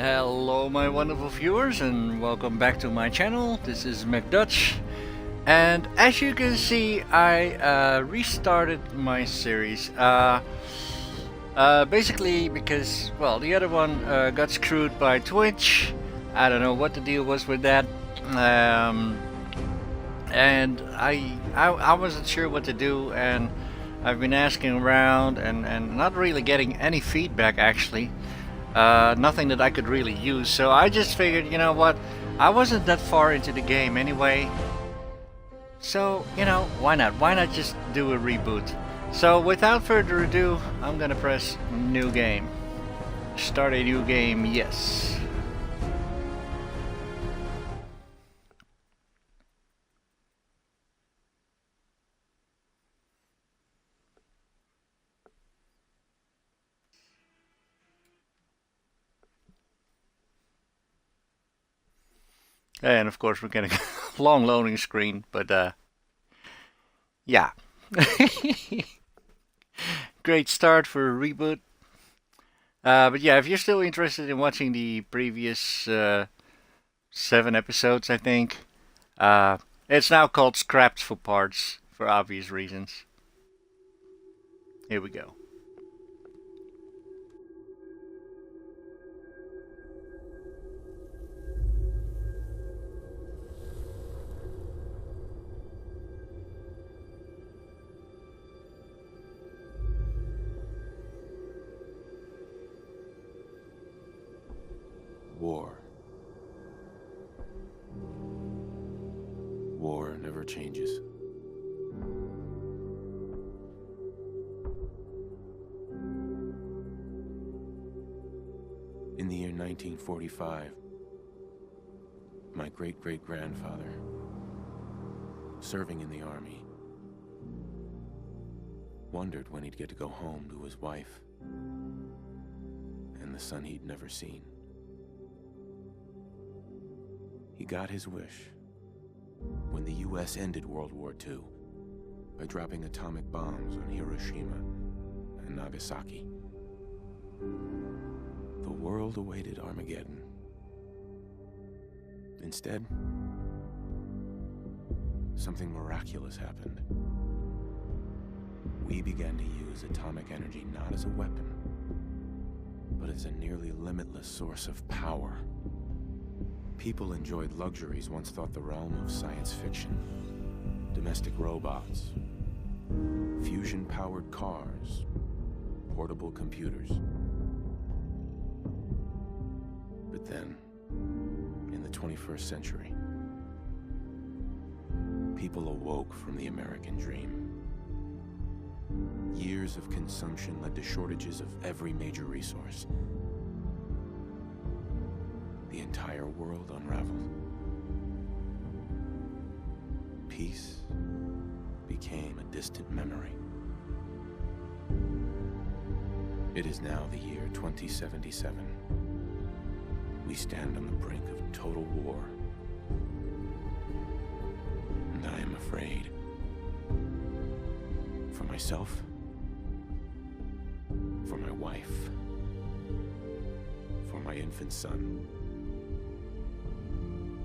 Hello my wonderful viewers and welcome back to my channel. This is MechDutch, and as you can see I restarted my series basically because, well, the other one got screwed by Twitch. I don't know what the deal was with that, and I wasn't sure what to do, and I've been asking around and not really getting any feedback actually. Nothing that I could really use, so I just figured, you know what, I wasn't that far into the game anyway, so, you know, why not just do a reboot. So without further ado, I'm gonna press new game. Start a new game, yes. And of course we're getting a long loading screen, but yeah. Great start for a reboot. But yeah, if you're still interested in watching the previous 7 episodes, I think, it's now called Scrapped for Parts, for obvious reasons. Here we go. War. War never changes. In the year 1945, my great-great-grandfather, serving in the army, wondered when he'd get to go home to his wife and the son he'd never seen. He got his wish when the US ended World War II by dropping atomic bombs on Hiroshima and Nagasaki. The world awaited Armageddon. Instead, something miraculous happened. We began to use atomic energy not as a weapon, but as a nearly limitless source of power. People enjoyed luxuries once thought the realm of science fiction. Domestic robots, fusion-powered cars, portable computers. But then, in the 21st century, people awoke from the American dream. Years of consumption led to shortages of every major resource. The entire world unraveled. Peace became a distant memory. It is now the year 2077. We stand on the brink of total war. And I am afraid. For myself, for my wife, for my infant son.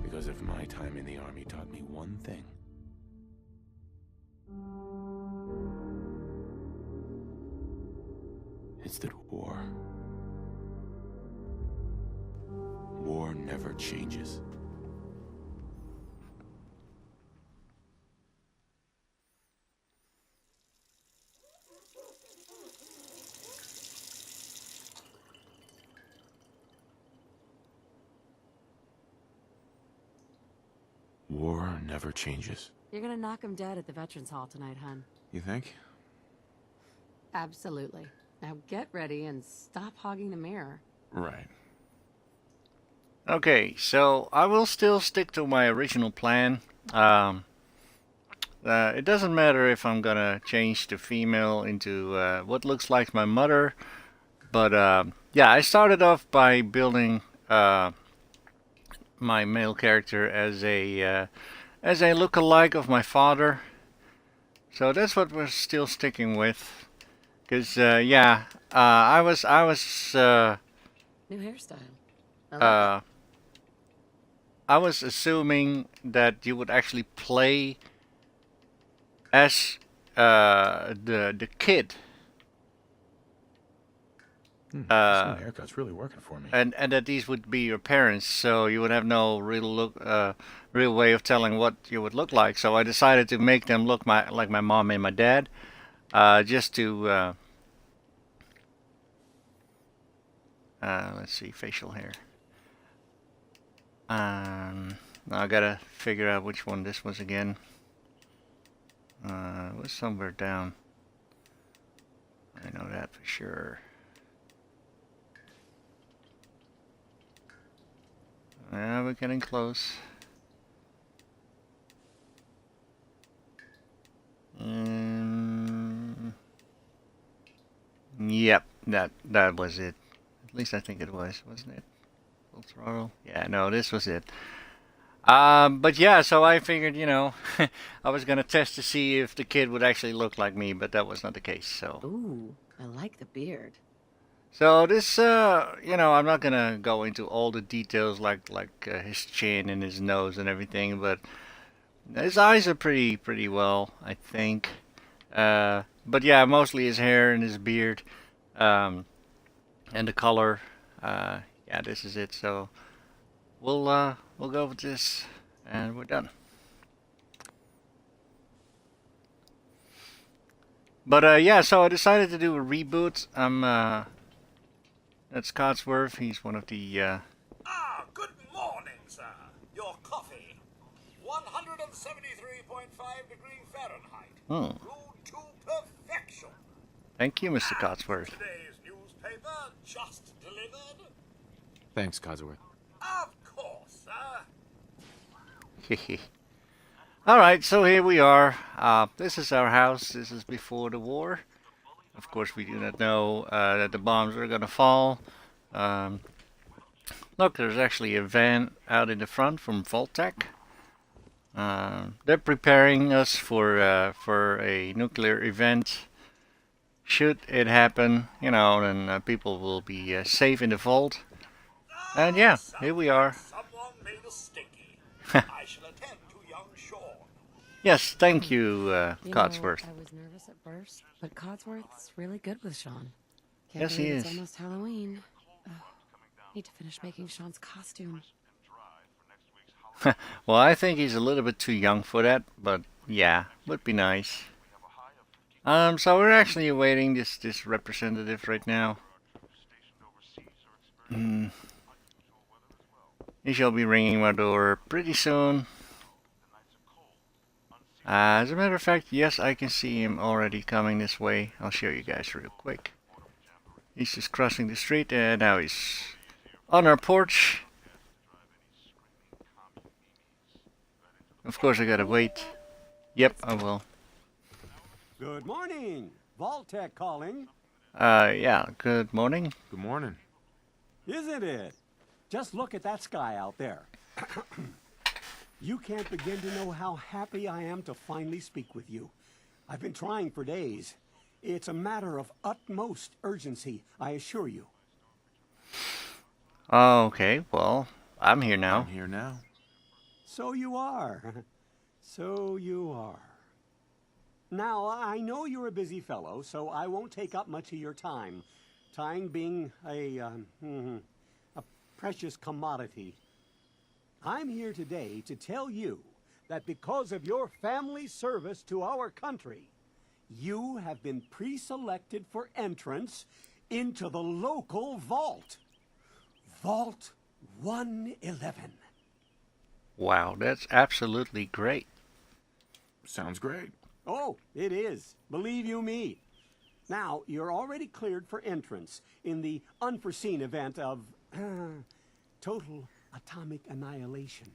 Because if my time in the army taught me one thing, it's that war never changes. War never changes. You're gonna knock him dead at the Veterans Hall tonight, hun. You think? Absolutely. Now get ready and stop hogging the mirror. Right. Okay, so I will still stick to my original plan. It doesn't matter if I'm gonna change the female into what looks like my mother, but yeah, I started off by building my male character as a look-alike of my father. So that's what we're still sticking with. Cause yeah, I was New hairstyle. I like it. I was assuming that you would actually play as the kid, This new haircut's really working for me. and that these would be your parents, so you would have no real way of telling what you would look like. So I decided to make them look like my mom and my dad, just to let's see, facial hair. Now I gotta figure out which one this was again. It was somewhere down. I know that for sure. Yeah, we're getting close. Yep, that was it. At least I think it was, wasn't it? Full throttle. Yeah, no, this was it. But yeah, so I figured, you know, I was gonna test to see if the kid would actually look like me, but that was not the case. So, Ooh, I like the beard. so this, you know, I'm not gonna go into all the details like his chin and his nose and everything, but his eyes are pretty well, I think. But yeah, mostly his hair and his beard, and the color. Yeah, this is it. So we'll go with this, and we're done. But yeah, so I decided to do a reboot. That's Codsworth. He's one of the Good morning, sir. Your coffee. 173.5 degree Fahrenheit. Brewed to perfection. Thank you, Mr. Codsworth. Today's newspaper just delivered. Thanks, Codsworth. Of course, sir. Alright, so here we are. This is our house. This is before the war. Of course, we do not know that the bombs are gonna fall. Look, there's actually a van out in the front from Voltec. They're preparing us for a nuclear event. Should it happen, you know, then people will be safe in the vault. And yeah, here we are. Someone made a stinky. I shall attend to young Sean. Yes, thank you, You know, Codsworth. I was nervous at first, but Codsworth's really good with Sean. Can't Yes, he believe it's is. almost Halloween. Oh, need to finish making Sean's costume. Well, I think he's a little bit too young for that, but yeah, would be nice. So we're actually awaiting this representative right now. He shall be ringing my door pretty soon. As a matter of fact, yes, I can see him already coming this way. I'll show you guys real quick. He's just crossing the street, and now he's on our porch. Of course, I gotta wait. Yep, I will. Good morning. Voltec calling. Yeah, good morning. Good morning. Isn't it? Just look at that sky out there. You can't begin to know how happy I am to finally speak with you. I've been trying for days. It's a matter of utmost urgency, I assure you. Okay, well, I'm here now. I'm here now. So you are. So you are. Now, I know you're a busy fellow, so I won't take up much of your time. Time being a precious commodity. I'm here today to tell you that because of your family service to our country, you have been pre-selected for entrance into the local vault. Vault 111. Wow, that's absolutely great. Sounds great. Oh, it is. Believe you me. Now, you're already cleared for entrance in the unforeseen event of total atomic annihilation.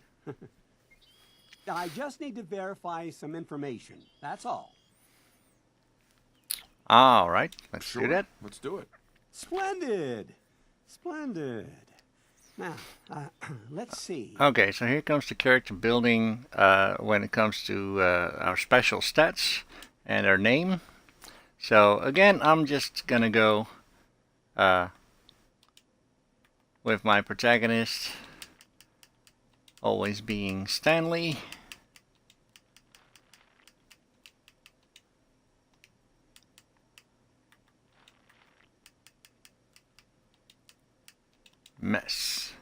I just need to verify some information. That's all. All right, let's Sure. do that. Let's do it. Splendid. Splendid. Now, let's see. Okay, so here comes the character building when it comes to our special stats and our name. So again, I'm just gonna go with my protagonist always being Stanley. Mess.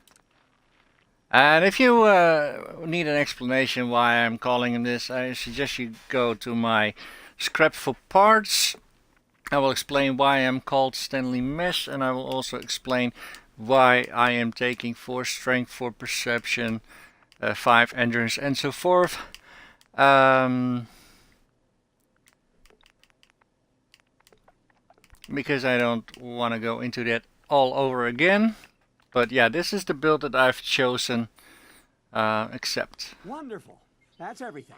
And if you need an explanation why I'm calling him this, I suggest you go to my Scrap for Parts. I will explain why I'm called Stanley Mess, and I will also explain why I am taking 4 strength, 4 perception, 5 endurance, and so forth. Because I don't want to go into that all over again. But yeah, this is the build that I've chosen. Accept. Wonderful. That's everything.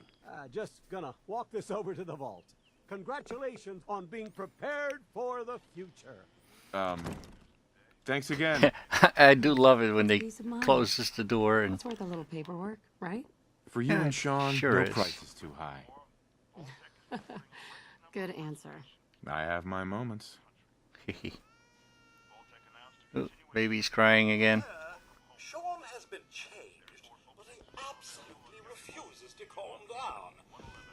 Just gonna walk this over to the vault. Congratulations on being prepared for the future. Thanks again. I do love it when they Peace of mind. closes the door and It's worth a little paperwork, right? For you and Sean, sure no is. price is too high. Good answer. I have my moments. Ooh, baby's crying again. Sean has been changed, but he absolutely refuses to calm down.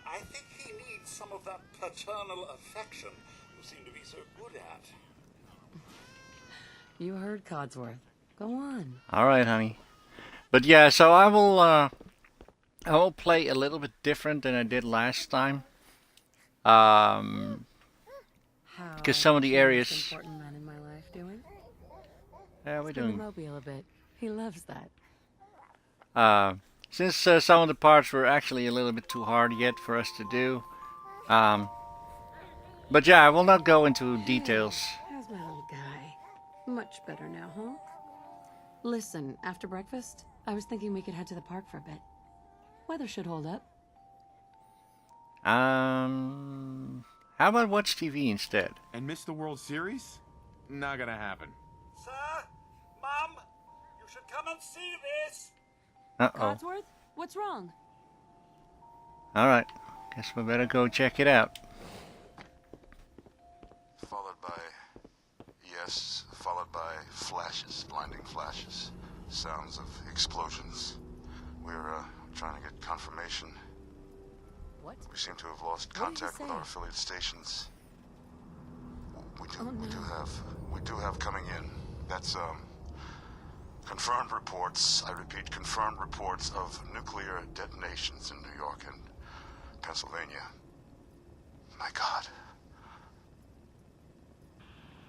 I think he needs some of that paternal affection you seem to be so good at. You heard Codsworth. Go on. All right, honey. But yeah, so I will play a little bit different than I did last time. How Because some of the is areas- most important man in my life doing? Yeah, we're Spin the doing. mobile a bit. He loves that. Since some of the parts were actually a little bit too hard yet for us to do. But yeah, I will not go into details. How's my little guy? Much better now, huh? Listen, after breakfast, I was thinking we could head to the park for a bit. Weather should hold up. How about watch TV instead? And miss the World Series? Not gonna happen. Sir? Mum? You should come and see this! Uh-oh. Codsworth? What's wrong? Alright. Guess we better go check it out. Followed by, yes, followed by flashes, blinding flashes, sounds of explosions. We're trying to get confirmation. What? We seem to have lost What did you contact with say? our affiliate stations. We Oh, no. we do have coming in. That's confirmed reports. I repeat, confirmed reports of nuclear detonations in New York and Pennsylvania. My God.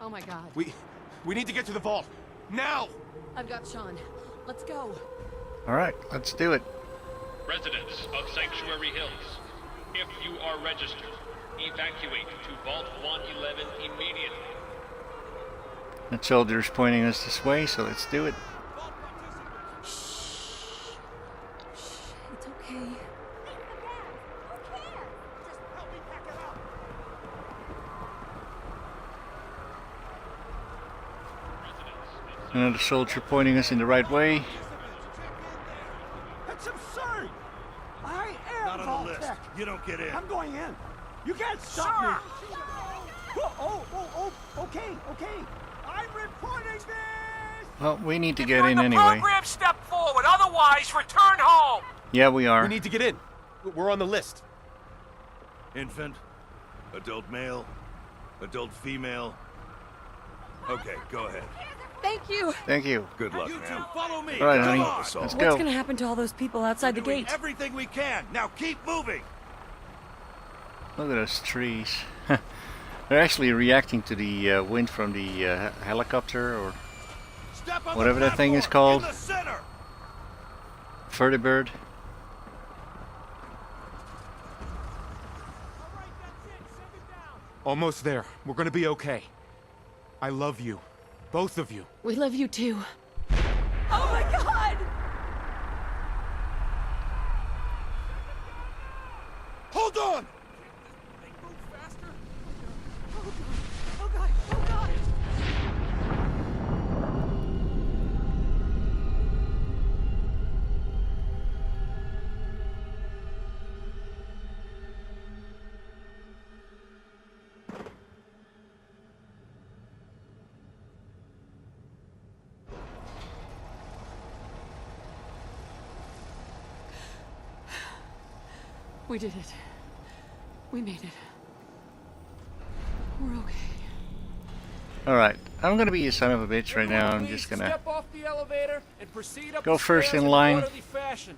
Oh my god. We need to get to the vault now. I've got Sean. Let's go. Alright, let's do it. Residents of Sanctuary Hills, if you are registered, evacuate to Vault 111 immediately. The soldier's pointing us this way, so let's do it. It's okay. Another soldier pointing us in the right way. That's absurd! I am Not on Vault the list. Tech. You don't get in. I'm going in. You can't stop me. Okay. I'm reporting this. Well, we need to If get you're in the anyway. program, step forward. Otherwise, return home. Yeah, we are. We need to get in. We're on the list. Infant, adult male, adult female. Okay, go ahead. Thank you. Thank you. Good luck, You two, man. follow me. All right, Come honey. on. Let's What's go. gonna happen to all those people outside the Doing gate? everything we can. Now keep moving. Look at those trees. They're actually reacting to the wind from the helicopter or Step on whatever the that thing is platform, called. In the center. vertibird. Almost there. We're gonna be okay. I love you. Both of you. We love you too. Oh my god! Hold on. Oh god! Oh god! We did it. We made it. We're okay. Alright, I'm gonna be a son of a bitch right now. I'm just gonna step off the elevator and proceed up go the first stairs in line. orderly fashion.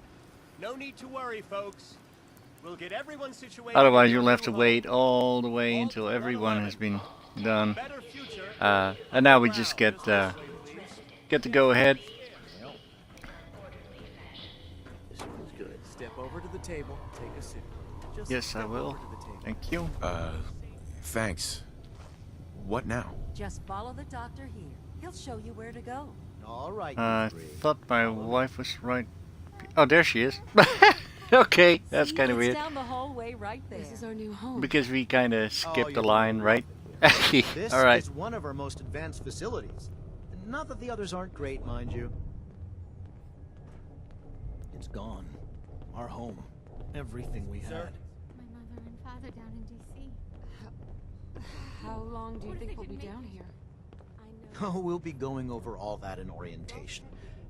No need to worry, folks. We'll get everyone situated. Otherwise, you'll have to wait all the way until everyone has been done. Better future. And now we just get to go ahead. This feels good. Step over to the table. Take a seat. Just Yes, I step will. over to the table. Thank you. Thanks. What now? Just follow the doctor here. He'll show you where to go. All right. I thought my wife was right. Oh, there she is. Okay, that's kind of It's weird. down the hallway right there. This is our new home. Because we kind of skipped the you're line, right? This Alright. is one of our most advanced facilities. Not that the others aren't great, mind you. It's gone. Our home. Everything we had. My mother and father down in D.C. How long do you think we'll be down here? Oh, we'll be going over all that in orientation.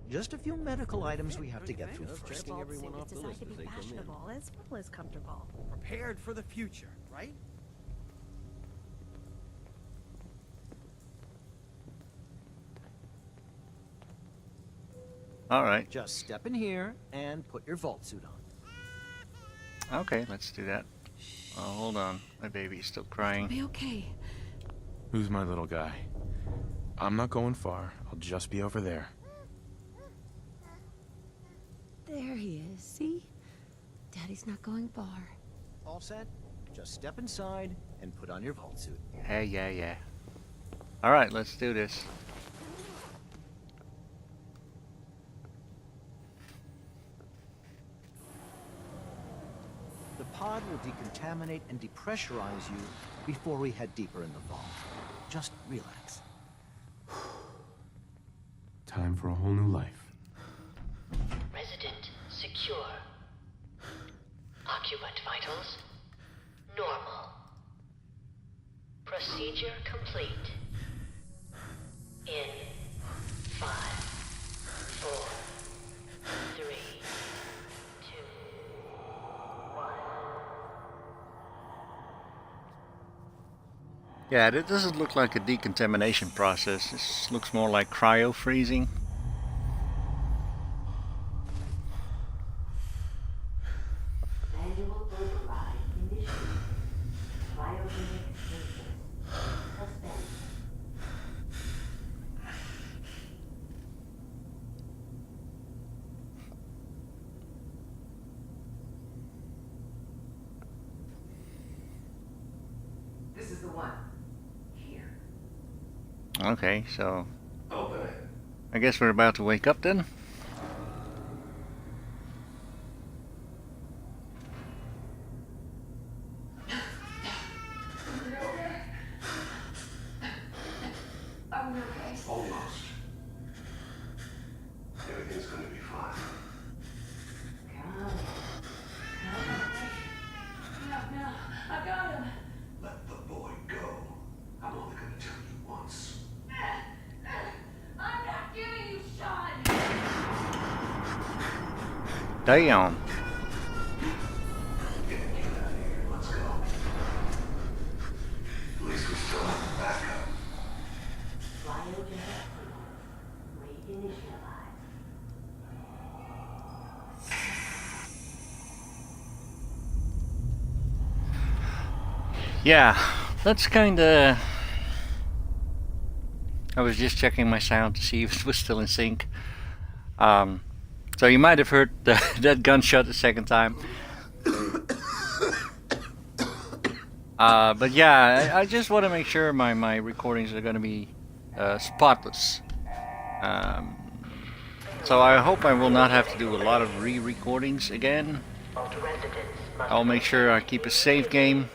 Just a few medical items we have to get through first. Everyone off the list as they come in. As well as comfortable. Prepared for the future, right? Alright. Just step in here and put your vault suit on. Okay, let's do that. Oh, hold on. My baby's still crying. Be okay. Who's my little guy? I'm not going far. I'll just be over there. There he is. See? Daddy's not going far. All set? Just step inside and put on your vault suit. Yeah. Alright, let's do this. The pod will decontaminate and depressurize you before we head deeper in the vault. Just relax. Time for a whole new life. Resident secure. Occupant vitals normal. Procedure complete. In 5, 4, 3, 2, 1. Yeah, it doesn't look like a decontamination process. This looks more like cryo freezing. Manual override initiated. Cryogenic system suspended. This is the one. Here. Okay, so Open it. I guess we're about to wake up then. Almost. Everything's gonna be fine. I got him. Let the boy go. I'm only gonna tell you once. I'm not giving you Sean. Damn. Get out of here. Let's go. At least we still have a backup. Cryogenic reinitialized. Yeah, that's kinda... I was just checking my sound to see if it was still in sync. So you might have heard that gunshot the second time. But yeah, I just want to make sure my recordings are going to be spotless. So I hope I will not have to do a lot of re-recordings again. I'll make sure I keep a save game.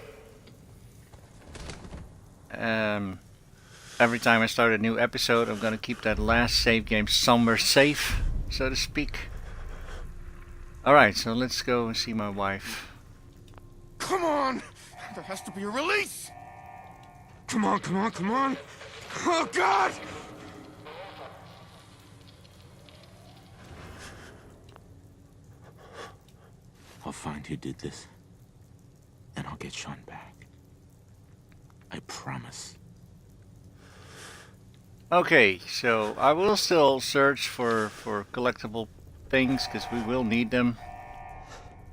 Every time I start a new episode, I'm going to keep that last save game somewhere safe, so to speak. Alright, so let's go and see my wife. Come on! There has to be a release! Come on, come on, come on! Oh, God! I'll find who did this. get Sean back. I promise. Okay, so I will still search for collectible things because we will need them.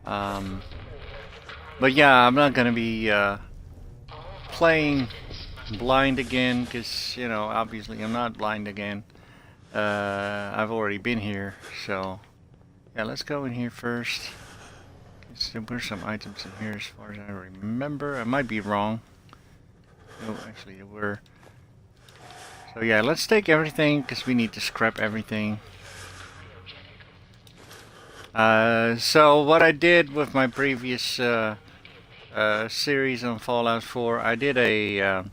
But yeah, I'm not gonna be playing blind again because, you know, obviously I'm not blind again. I've already been here, so yeah, let's go in here first. There were some items in here as far as I remember. I might be wrong. No, actually there were. So yeah, let's take everything because we need to scrap everything. So what I did with my previous series on Fallout 4, I did a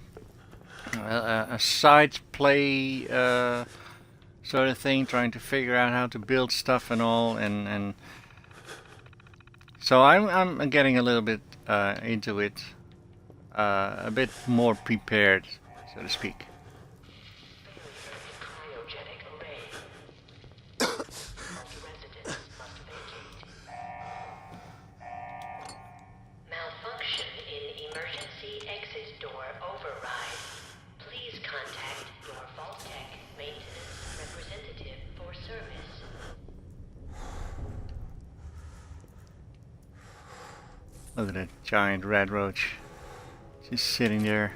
side play sort of thing, trying to figure out how to build stuff and all, and so I'm getting a little bit into it, a bit more prepared, so to speak. Malfunction in emergency exit door override. Please contact your Vault-Tec maintenance representative for service. Look at that giant red roach, just sitting there.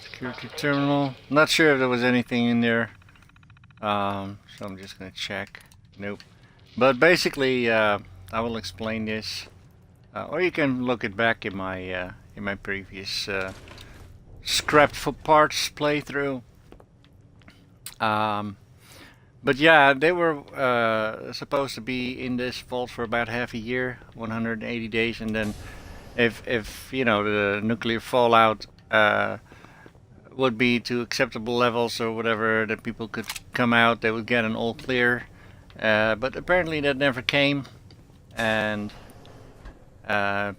Security terminal. Not sure if there was anything in there, so I'm just gonna check. Nope. But basically, I will explain this, or you can look it back in my previous scrapped for parts playthrough. But yeah, they were supposed to be in this vault for about half a year, 180 days, and then if you know, the nuclear fallout would be to acceptable levels or whatever, that people could come out, they would get an all clear. But apparently that never came, and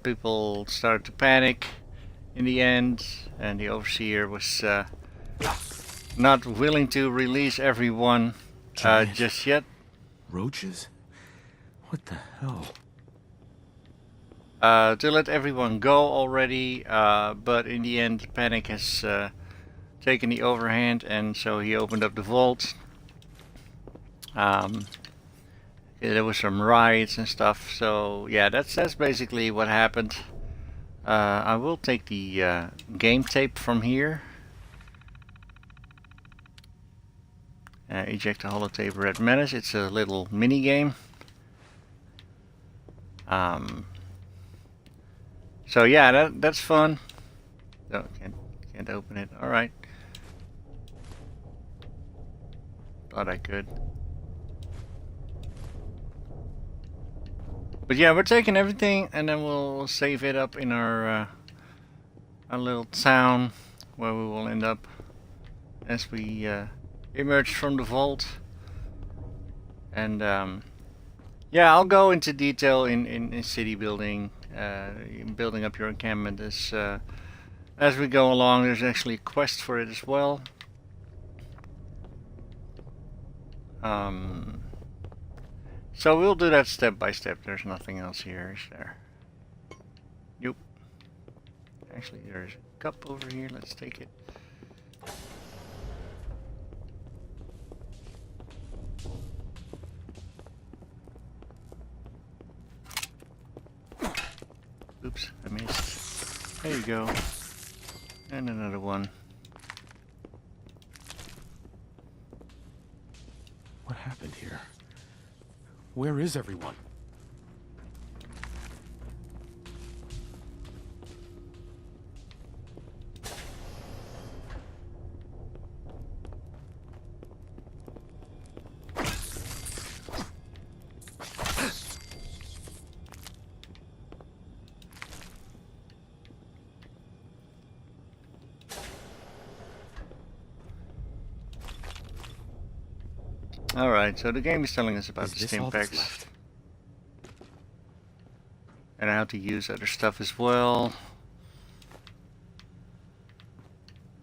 people started to panic in the end, and the overseer was not willing to release everyone just yet. Roaches? What the hell? To let everyone go already, but in the end panic has taken the overhand, and so he opened up the vault. There was some riots and stuff, so yeah, that's basically what happened. I will take the game tape from here. Eject the holotape Red Menace. It's a little mini game. So yeah, that's fun. Oh, can't open it. All right. Thought I could. But yeah, we're taking everything, and then we'll save it up in our little town, where we will end up as we emerge from the vault. And yeah, I'll go into detail in city building, building up your encampment as we go along. There's actually a quest for it as well. So we'll do that step by step. There's nothing else here, is there? Nope. Actually, there's a cup over here. Let's take it. Oops, I missed. There you go. And another one. What happened here? Where is everyone? Alright, so the game is telling us about the stim packs and how to use other stuff as well.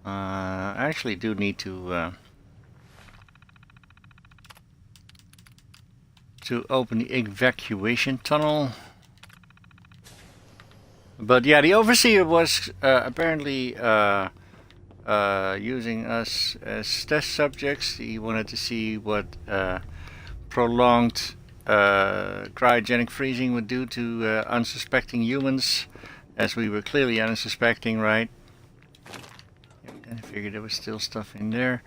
I actually do need to open the evacuation tunnel. But yeah, the overseer was apparently using us as test subjects. He wanted to see what prolonged cryogenic freezing would do to unsuspecting humans, as we were clearly unsuspecting, right? I figured there was still stuff in there.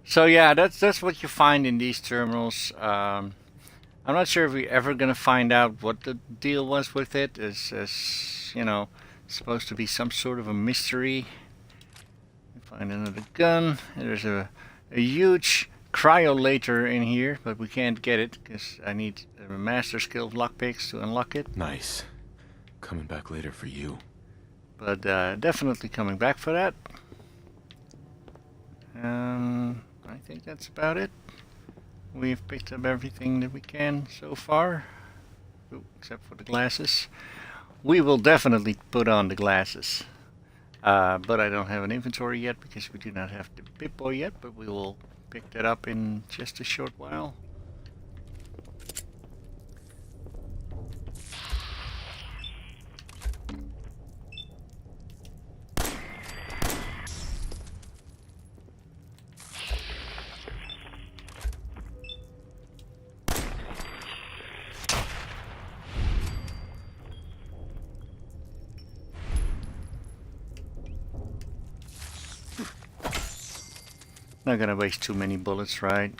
So yeah, that's what you find in these terminals. I'm not sure if we're ever gonna find out what the deal was with it. As you know, it's supposed to be some sort of a mystery. Find another gun. There's a huge cryolator in here, but we can't get it because I need a master skill of lockpicks to unlock it. Nice. Coming back later for you. But definitely coming back for that. I think that's about it. We've picked up everything that we can so far. Ooh, except for the glasses. We will definitely put on the glasses. But I don't have an inventory yet because we do not have the Pip-Boy yet, but we will pick that up in just a short while. Not gonna waste too many bullets, right?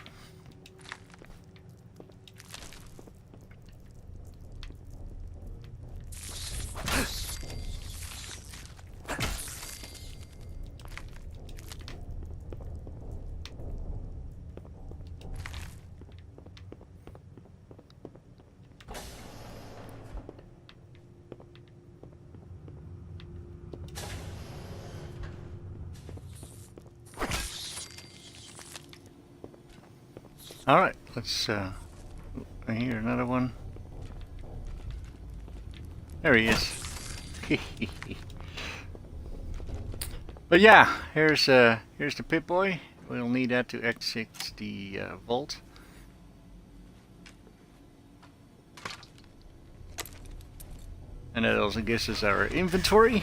Alright, let's I hear another one. There he is. But yeah, here's the Pip-Boy. We'll need that to exit the vault. And that also gives us our inventory.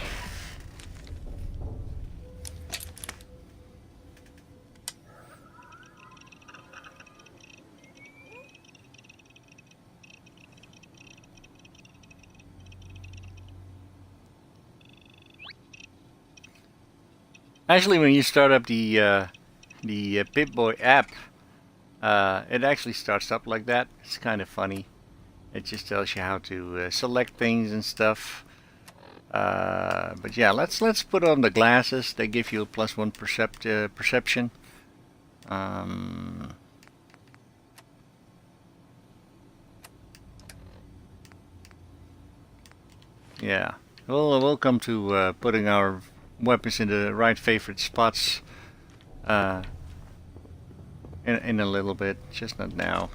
Actually, when you start up the Pip-Boy app, it actually starts up like that. It's kind of funny. It just tells you how to select things and stuff. But yeah, let's put on the glasses. They give you a +1 perception. Yeah, we'll come to putting our weapons in the right favorite spots in a little bit, just not now.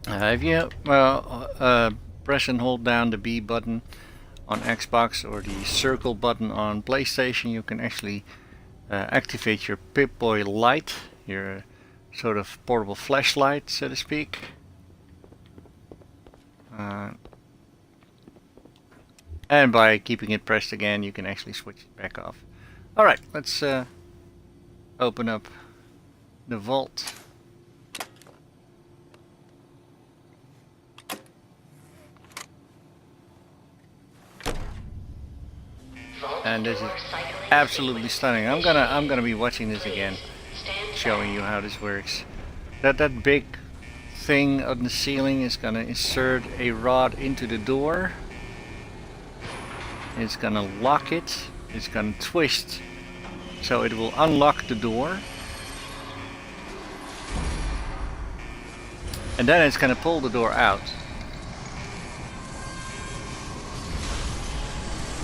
If you press and hold down the B button on Xbox or the circle button on PlayStation, you can actually activate your Pip-Boy light, your sort of portable flashlight, so to speak. And by keeping it pressed again, you can actually switch it back off. Alright, let's open up the vault. And this is absolutely stunning. I'm gonna be watching this again, showing you how this works. That big thing on the ceiling is gonna insert a rod into the door. It's gonna lock it. It's gonna twist, so it will unlock the door. And then it's gonna pull the door out.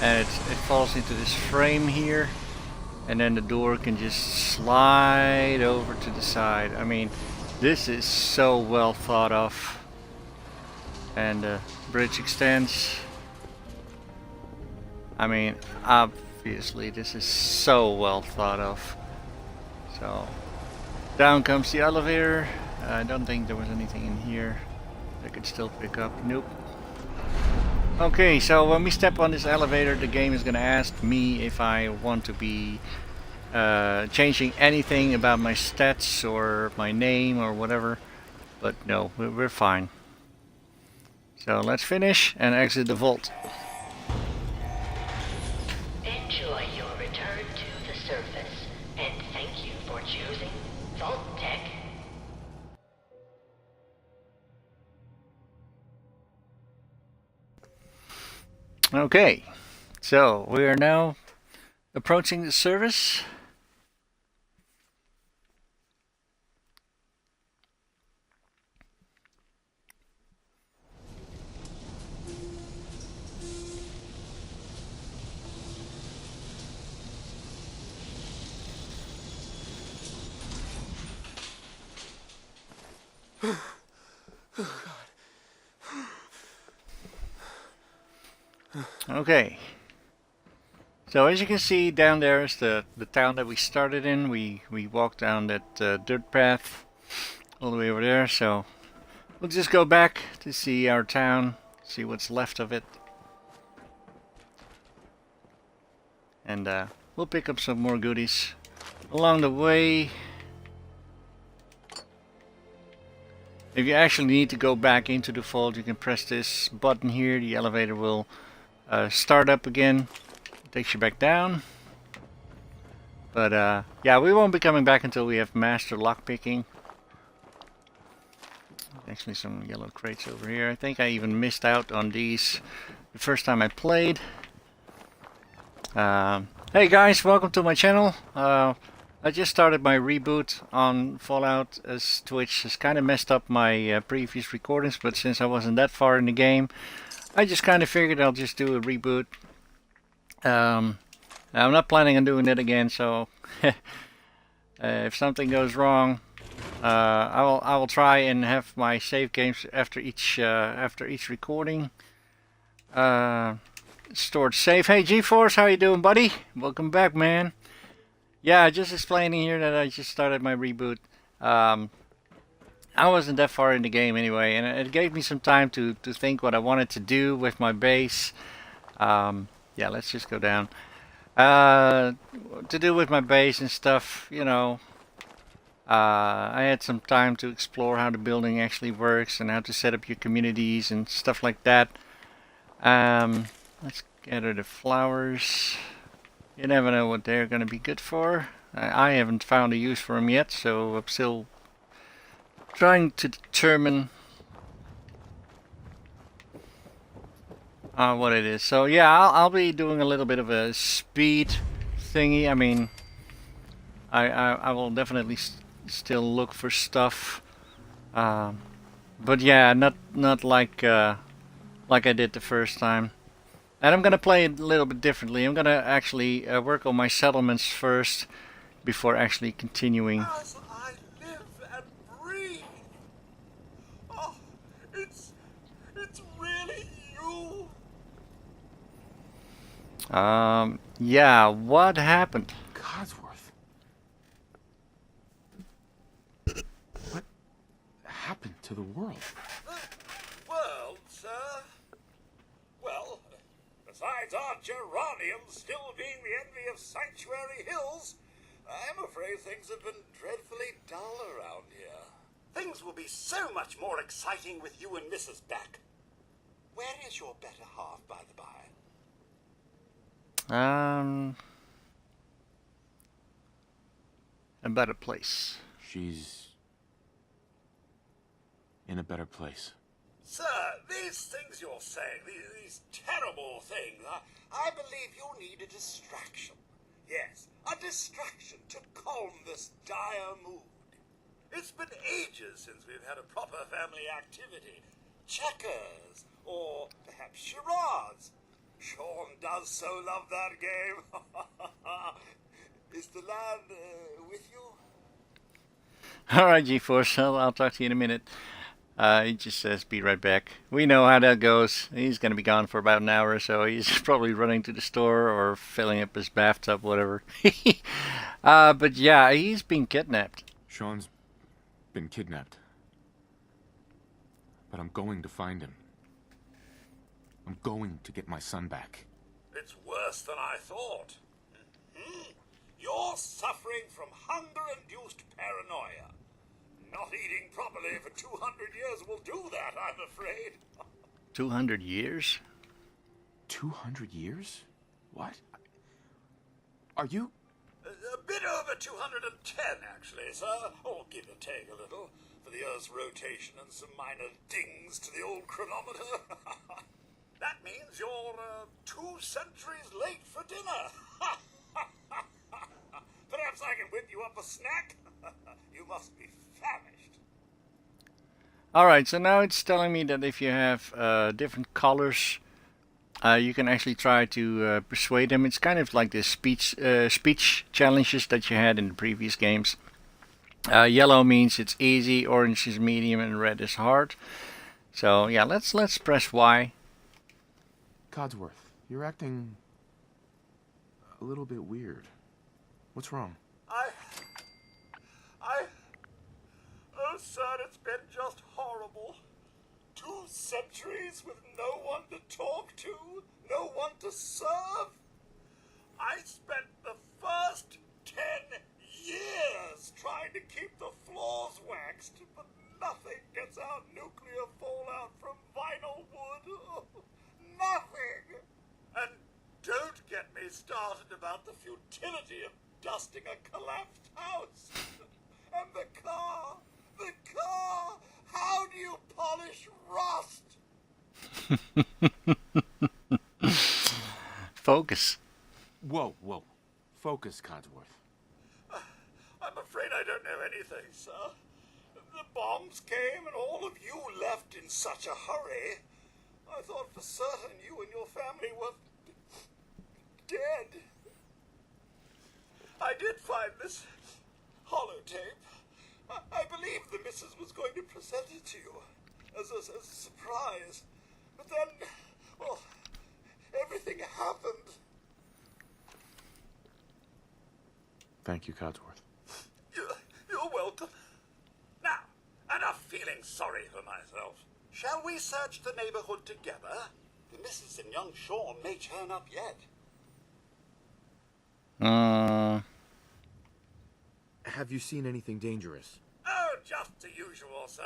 And it falls into this frame here, and then the door can just slide over to the side. I mean, this is so well thought of. And the bridge extends. I mean, Obviously, this is so well thought of. So, down comes the elevator. I don't think there was anything in here I could still pick up. Nope. Okay, so when we step on this elevator, the game is gonna ask me if I want to be changing anything about my stats or my name or whatever. But no, we're fine. So let's finish and exit the vault. Enjoy your return to the surface, and thank you for choosing Vault Tech. Okay, so we are now approaching the service. Okay, so as you can see, down there is the town that we started in. We walked down that dirt path all the way over there, so we'll just go back to see our town, see what's left of it, and we'll pick up some more goodies along the way. If you actually need to go back into the vault, you can press this button here. The elevator will start up again. It takes you back down. But yeah, we won't be coming back until we have master lockpicking. Actually, some yellow crates over here. I think I even missed out on these the first time I played. Hey guys, welcome to my channel. I just started my reboot on Fallout, as Twitch has kind of messed up my previous recordings, but since I wasn't that far in the game, I just kind of figured I'll just do a reboot. I'm not planning on doing that again, so if something goes wrong, I will try and have my save games after each recording stored safe. Hey G-Force, how you doing, buddy? Welcome back, man. Yeah, just explaining here that I just started my reboot. I wasn't that far in the game anyway, and it gave me some time to think what I wanted to do with my base. Yeah, let's just go down. To do with my base and stuff, you know. I had some time to explore how the building actually works and how to set up your communities and stuff like that. Let's gather the flowers. You never know what they're going to be good for. I haven't found a use for them yet, so I'm still trying to determine what it is. So yeah, I'll be doing a little bit of a speed thingy. I mean, I will definitely still look for stuff, but yeah, not like I did the first time. And I'm gonna play it a little bit differently. I'm gonna actually work on my settlements first before actually continuing. As I live and breathe. Oh, it's really you. Yeah, what happened? Codsworth. What happened to the world? The world, sir? Well, besides our geraniums still being the envy of Sanctuary Hills, I'm afraid things have been dreadfully dull around here. Things will be so much more exciting with you and Mrs. Beck. Where is your better half, by the by? A better place. She's in a better place. Sir, these things you're saying, these terrible things, I believe you need a distraction. Yes, a distraction to calm this dire mood. It's been ages since we've had a proper family activity. Checkers, or perhaps charades. Sean does so love that game. Is the lad with you? Alright, G-Force, I'll talk to you in a minute. He just says, be right back. We know how that goes. He's going to be gone for about an hour or so. He's probably running to the store or filling up his bathtub, whatever. But yeah, he's been kidnapped. Sean's been kidnapped. But I'm going to find him. I'm going to get my son back. It's worse than I thought. You're suffering from hunger-induced paranoia. Not eating properly for 200 years will do that, I'm afraid. 200 years? 200 years? What? Are you... A bit over 210, actually, sir. Or give or take a little, for the Earth's rotation and some minor dings to the old chronometer. That means you're 2 centuries late for dinner. Perhaps I can whip you up a snack? You must be famished. Alright, so now it's telling me that if you have different colors, you can actually try to persuade them. It's kind of like the speech challenges that you had in the previous games. Yellow means it's easy, orange is medium, and red is hard. So yeah, let's press Y. Codsworth, you're acting a little bit weird. What's wrong? Oh, sir, it's been just horrible. 2 centuries with no one to talk to, no one to serve. I spent the first 10 years trying to keep the floors waxed, but nothing gets out nuclear fallout from vinyl wood. Nothing. And don't get me started about the futility of dusting a collapsed house. And the car. How do you polish rust? Focus. Whoa. Focus, Codsworth. I'm afraid I don't know anything, sir. The bombs came and all of you left in such a hurry. I thought for certain you and your family were dead. I did find this holotape. I believe the missus was going to present it to you as a surprise. But then, well, everything happened. Thank you, Codsworth. You're welcome. Now, enough feeling sorry for myself. Shall we search the neighborhood together? The missus and young Sean may turn up yet. Have you seen anything dangerous? Oh, just the usual, sir.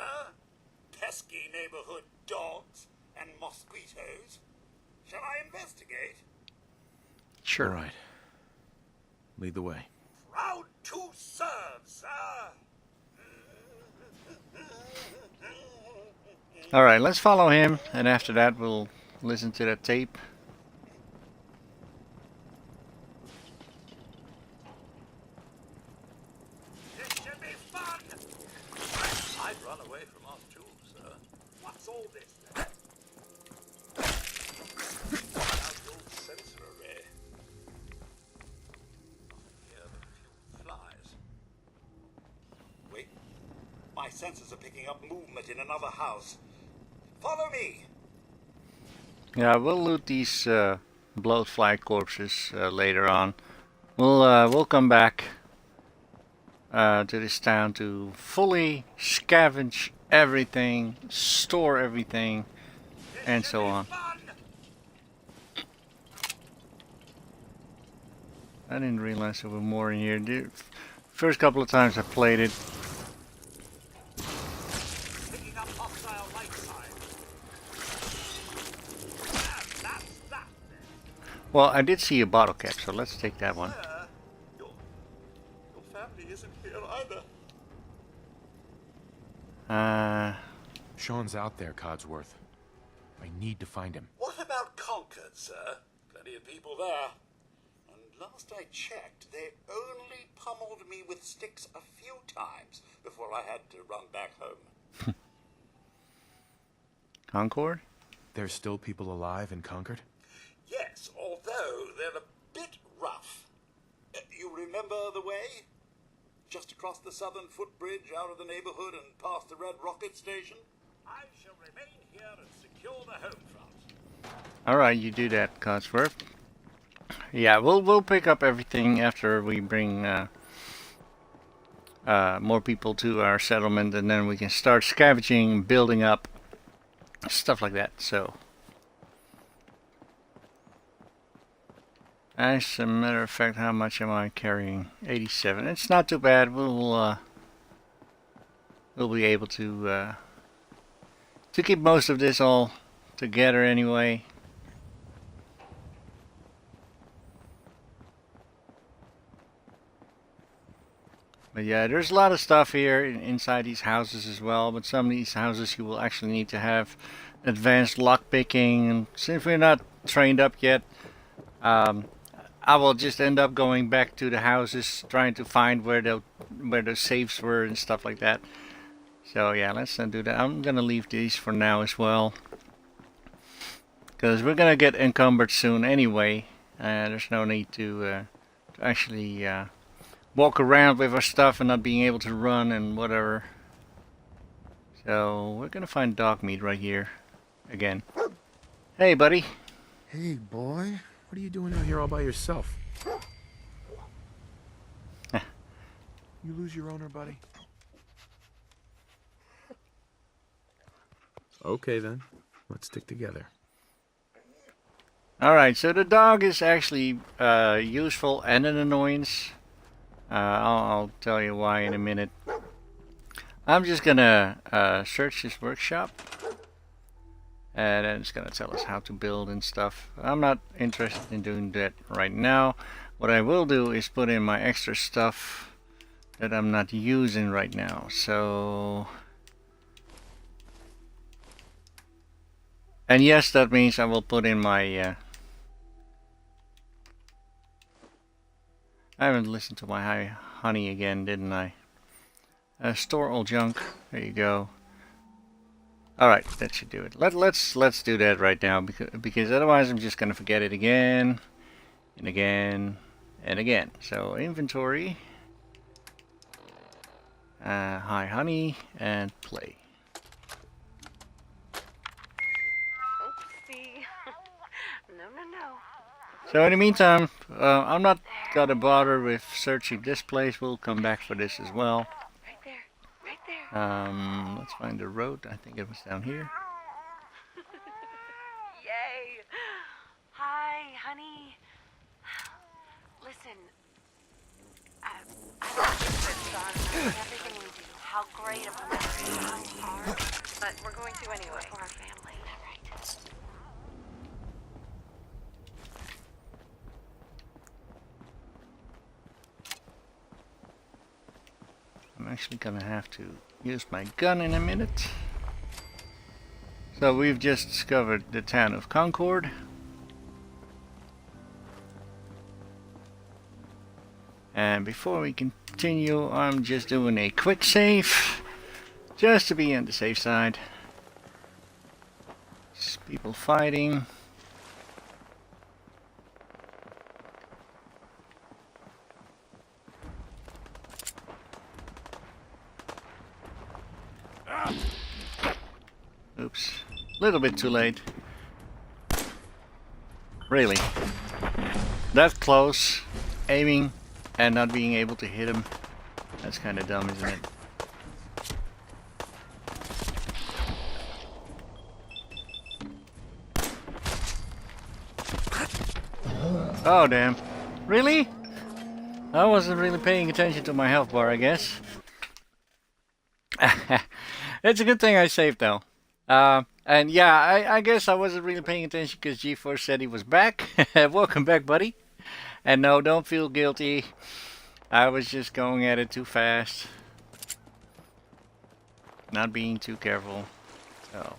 Pesky neighborhood dogs and mosquitoes. Shall I investigate? Sure. All right. Lead the way. Proud to serve, sir. Alright, let's follow him, and after that we'll listen to that tape. This should be fun. I'd run away from us too, sir. What's all this then? Out the old sensor array. Nothing here but a few flies. Wait. My sensors are picking up movement in another house. Follow me. Yeah, we'll loot these bloatfly corpses later on. We'll come back to this town to fully scavenge everything, store everything, and so on. I didn't realize there were more in here. The first couple of times I played it, Picking up hostile light signs. That's that. well, I did see a bottle cap, so let's take that one. Your family isn't here either. Sean's out there, Codsworth. I need to find him. What about Concord, sir? Plenty of people there. And last I checked, they only pummeled me with sticks a few times before I had to run back home. Concord? There's still people alive in Concord? Yes, although they're a bit rough. You remember the way? Just across the southern footbridge, out of the neighborhood and past the Red Rocket Station? I shall remain here and secure the home front. Alright, you do that, Codsworth. Yeah, we'll pick up everything after we bring more people to our settlement, and then we can start scavenging, building up, stuff like that. So, as a matter of fact, how much am I carrying? 87. It's not too bad. We'll be able to keep most of this all together anyway. But yeah, there's a lot of stuff here inside these houses as well, but some of these houses you will actually need to have advanced lockpicking, and since we're not trained up yet, I will just end up going back to the houses, trying to find where the safes were and stuff like that. So yeah, let's not do that. I'm gonna leave these for now as well, because we're gonna get encumbered soon anyway. There's no need to actually walk around with our stuff and not being able to run and whatever. So we're gonna find dog meat right here again. Hey buddy. Hey boy, what are you doing out here all by yourself? You lose your owner, buddy? Okay then, let's stick together. Alright, so the dog is actually useful and an annoyance. I'll tell you why in a minute. I'm just gonna search this workshop, and then it's gonna tell us how to build and stuff. I'm not interested in doing that right now. What I will do is put in my extra stuff that I'm not using right now. So, and yes, that means I will put in my I haven't listened to my honey again, didn't I? Store all junk. There you go. Alright, that should do it. Let's do that right now, because otherwise I'm just gonna forget it again and again and again. So inventory, hi honey, and play. Oopsie. No. So in the meantime, I'm not gonna bother with searching this place. We'll come back for this as well. Right there. Let's find the road. I think it was down here. Yay! Hi, honey. Listen, I don't think that everything we do, how great of a memory we are, but we're going to anyway for our family. Right. I'm actually gonna have to use my gun in a minute. So we've just discovered the town of Concord. And before we continue, I'm just doing a quick save, just to be on the safe side. There's people fighting. Oops, a little bit too late. Really? That close, aiming and not being able to hit him. That's kind of dumb, isn't it? Oh damn. Really? I wasn't really paying attention to my health bar, I guess. It's a good thing I saved though. And yeah, I guess I wasn't really paying attention because G-Force said he was back. Welcome back, buddy. And no, don't feel guilty. I was just going at it too fast. Not being too careful. So.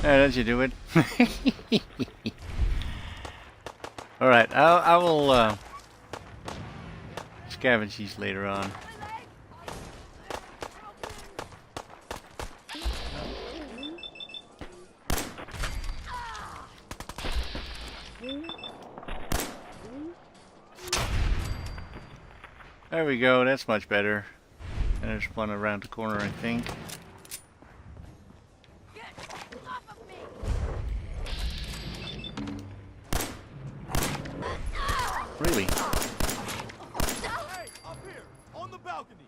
That should do it. Alright, I will scavenge these later on. There we go, that's much better. And there's one around the corner, I think. Really? Hey, up here, on the balcony.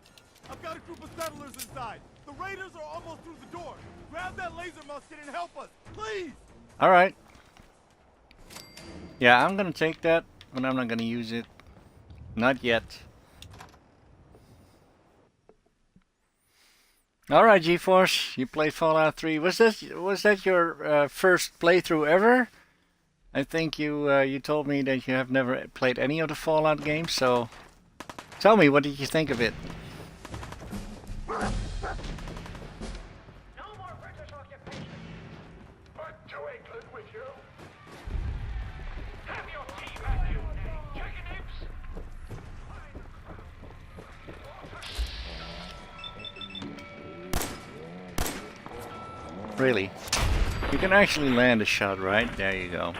I've got a group of settlers inside. The raiders are almost through the door. Grab that laser musket and help us, please. Alright. Yeah, I'm gonna take that, but I'm not gonna use it. Not yet. Alright, G-Force, you played Fallout 3. Was that your first playthrough ever? I think you told me that you have never played any of the Fallout games, so tell me, what did you think of it? No more British occupation. But to England with you. Have your tea back, you chicken apes. Really? You can actually land a shot, right? There you go.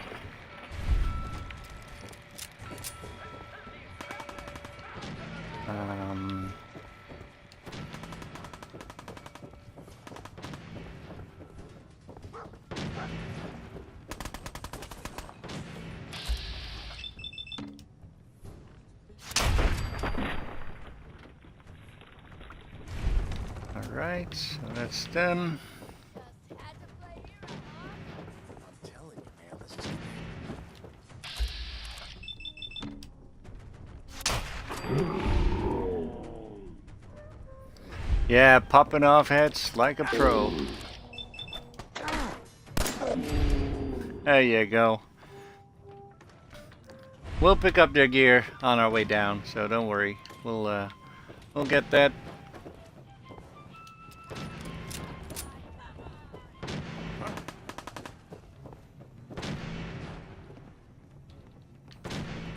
Alright, so that's them. Yeah, popping off heads like a pro. There you go. We'll pick up their gear on our way down, so don't worry. We'll get that.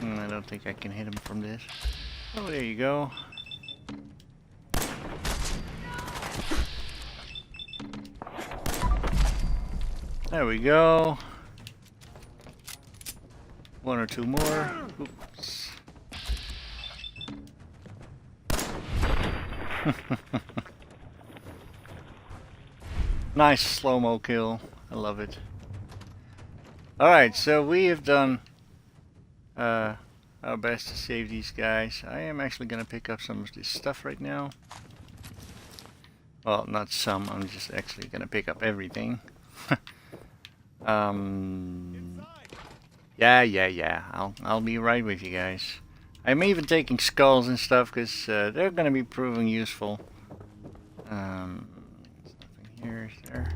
I don't think I can hit him from this. Oh, there you go. There we go. One or two more. Oops. Nice slow-mo kill. I love it. Alright, so we have done our best to save these guys. I am actually going to pick up some of this stuff right now. Well, not some. I'm just actually going to pick up everything. Yeah. I'll be right with you guys. I'm even taking skulls and stuff because they're gonna be proving useful. Nothing here, is there?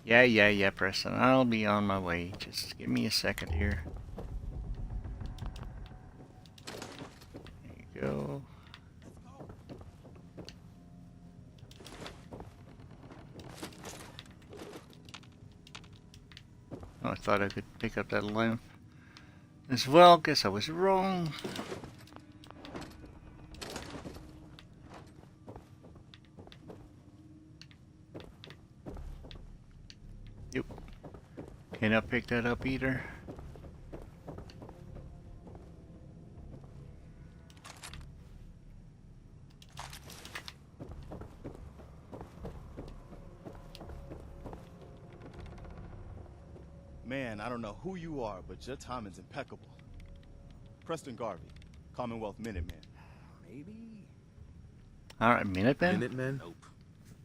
Yeah, Preston. I'll be on my way. Just give me a second here. There you go. I thought I could pick up that lamp as well. Guess I was wrong. Yep. Cannot pick that up either. Man, I don't know who you are, but your timing's impeccable. Preston Garvey, Commonwealth Minuteman. Maybe? Alright, Minutemen? Minutemen? Nope.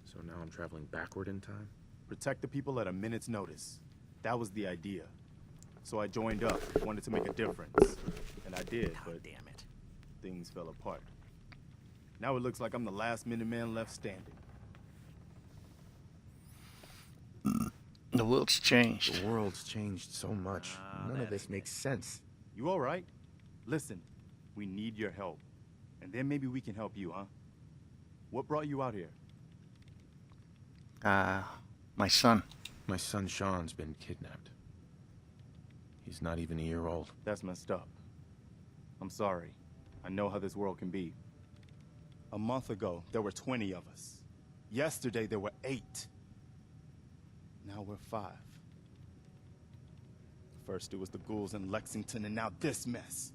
So now I'm traveling backward in time? Protect the people at a minute's notice. That was the idea. So I joined up, wanted to make a difference. And I did, but damn it, things fell apart. Now it looks like I'm the last Minuteman left standing. The world's changed. The world's changed so much. None of this makes sense. You all right? Listen, we need your help. And then maybe we can help you, huh? What brought you out here? My son. My son Sean's been kidnapped. He's not even a year old. That's messed up. I'm sorry. I know how this world can be. A month ago, there were 20 of us. Yesterday, there were 8. Now we're 5. First it was the ghouls in Lexington, and now this mess.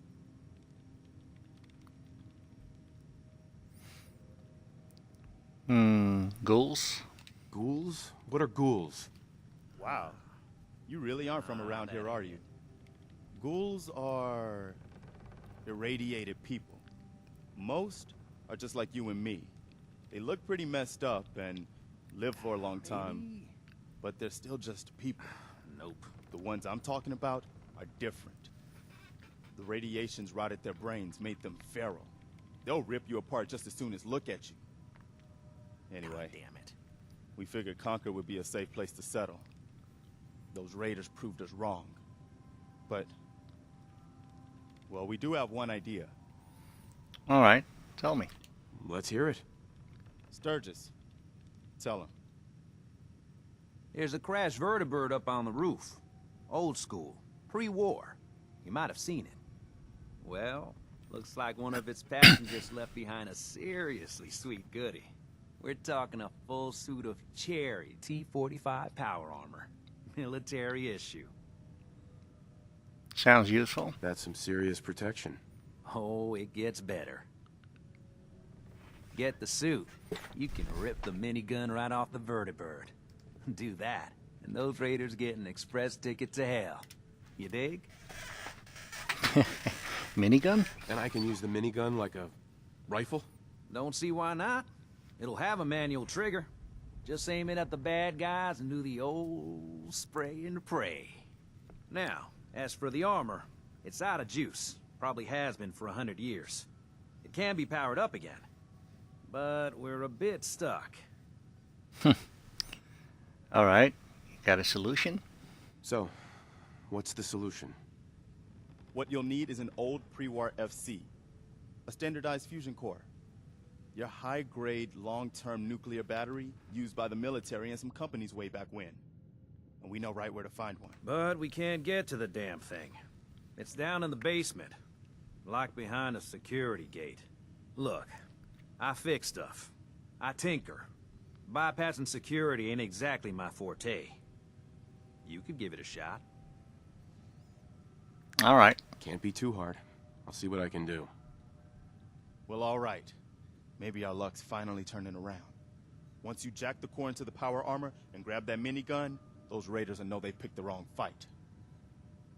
Ghouls? Ghouls? What are ghouls? Wow. You really aren't from around here, are you? Ghouls are irradiated people. Most are just like you and me. They look pretty messed up and live for a long time, but they're still just people. Nope. The ones I'm talking about are different. The radiations rotted their brains, made them feral. They'll rip you apart just as soon as look at you. Anyway, Damn it. we figured Concord would be a safe place to settle. Those raiders proved us wrong. But, well, we do have one idea. All right, tell me. Let's hear it. Sturgis, tell him. There's a crashed vertibird up on the roof. Old school, pre-war. You might have seen it. Well, looks like one of its passengers left behind a seriously sweet goodie. We're talking a full suit of cherry T-45 power armor. Military issue. Sounds useful. That's some serious protection. Oh, it gets better. Get the suit. You can rip the minigun right off the vertibird. Do that, and those raiders get an express ticket to hell. You dig? Minigun? And I can use the minigun like a rifle? Don't see why not. It'll have a manual trigger. Just aim it at the bad guys and do the old spray and pray. Now, as for the armor, it's out of juice. Probably has been for 100 years. It can be powered up again. But we're a bit stuck. All right, you got a solution? So, what's the solution? What you'll need is an old pre-war FC, a standardized fusion core, your high-grade, long-term nuclear battery used by the military and some companies way back when. And we know right where to find one. But we can't get to the damn thing. It's down in the basement, locked behind a security gate. Look, I fix stuff. I tinker. Bypassing security ain't exactly my forte. You could give it a shot. All right. Can't be too hard. I'll see what I can do. Well, all right. Maybe our luck's finally turning around. Once you jack the core into the power armor and grab that minigun, those raiders will know they picked the wrong fight.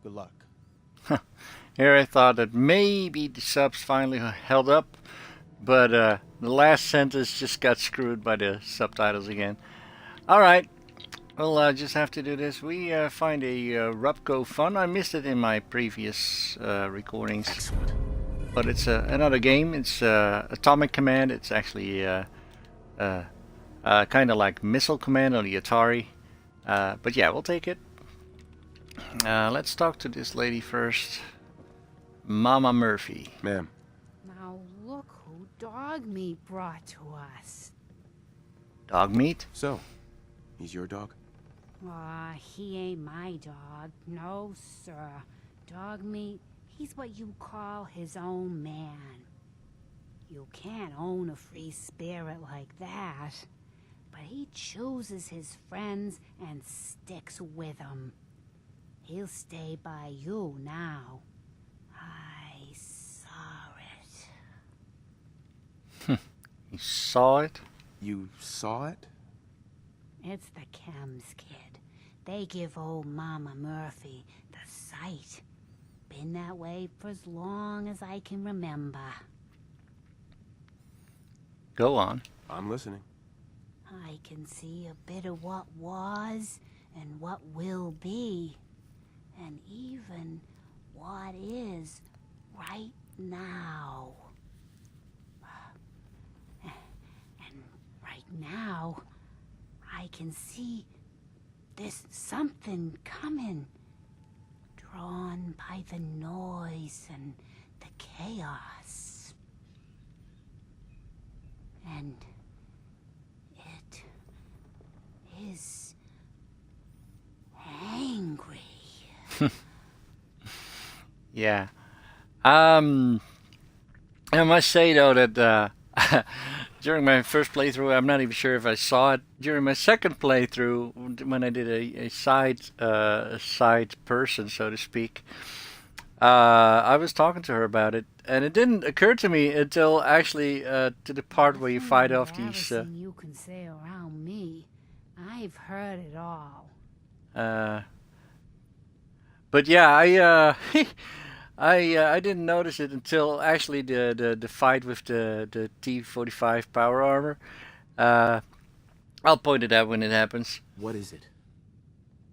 Good luck. Here I thought that maybe the subs finally held up, but the last sentence just got screwed by the subtitles again. All right, we'll just have to do this. We find a Rupco fun. I missed it in my previous recordings. Excellent. But it's another game. It's Atomic Command. It's actually kind of like Missile Command on the Atari. But yeah, we'll take it. Let's talk to this lady first. Mama Murphy. Ma'am. Now look who dog meat brought to us. Dog meat? So, he's your dog? Aw, he ain't my dog. No, sir. Dog meat, he's what you call his own man. You can't own a free spirit like that. But he chooses his friends and sticks with them. He'll stay by you now. I saw it. You saw it? You saw it? It's the chems, kid. They give old Mama Murphy the sight. Been that way for as long as I can remember. Go on. I'm listening. I can see a bit of what was and what will be. And even what is right now. And right now, I can see there's something coming, drawn by the noise and the chaos. And it is angry. Yeah. I must say though that during my first playthrough, I'm not even sure if I saw it. During my second playthrough, when I did a side person, so to speak, I was talking to her about it, and it didn't occur to me until actually to the part where you fight off these. You can say around me. I've heard it all. But yeah, I didn't notice it until actually the fight with the T-45 power armor. I'll point it out when it happens. What is it?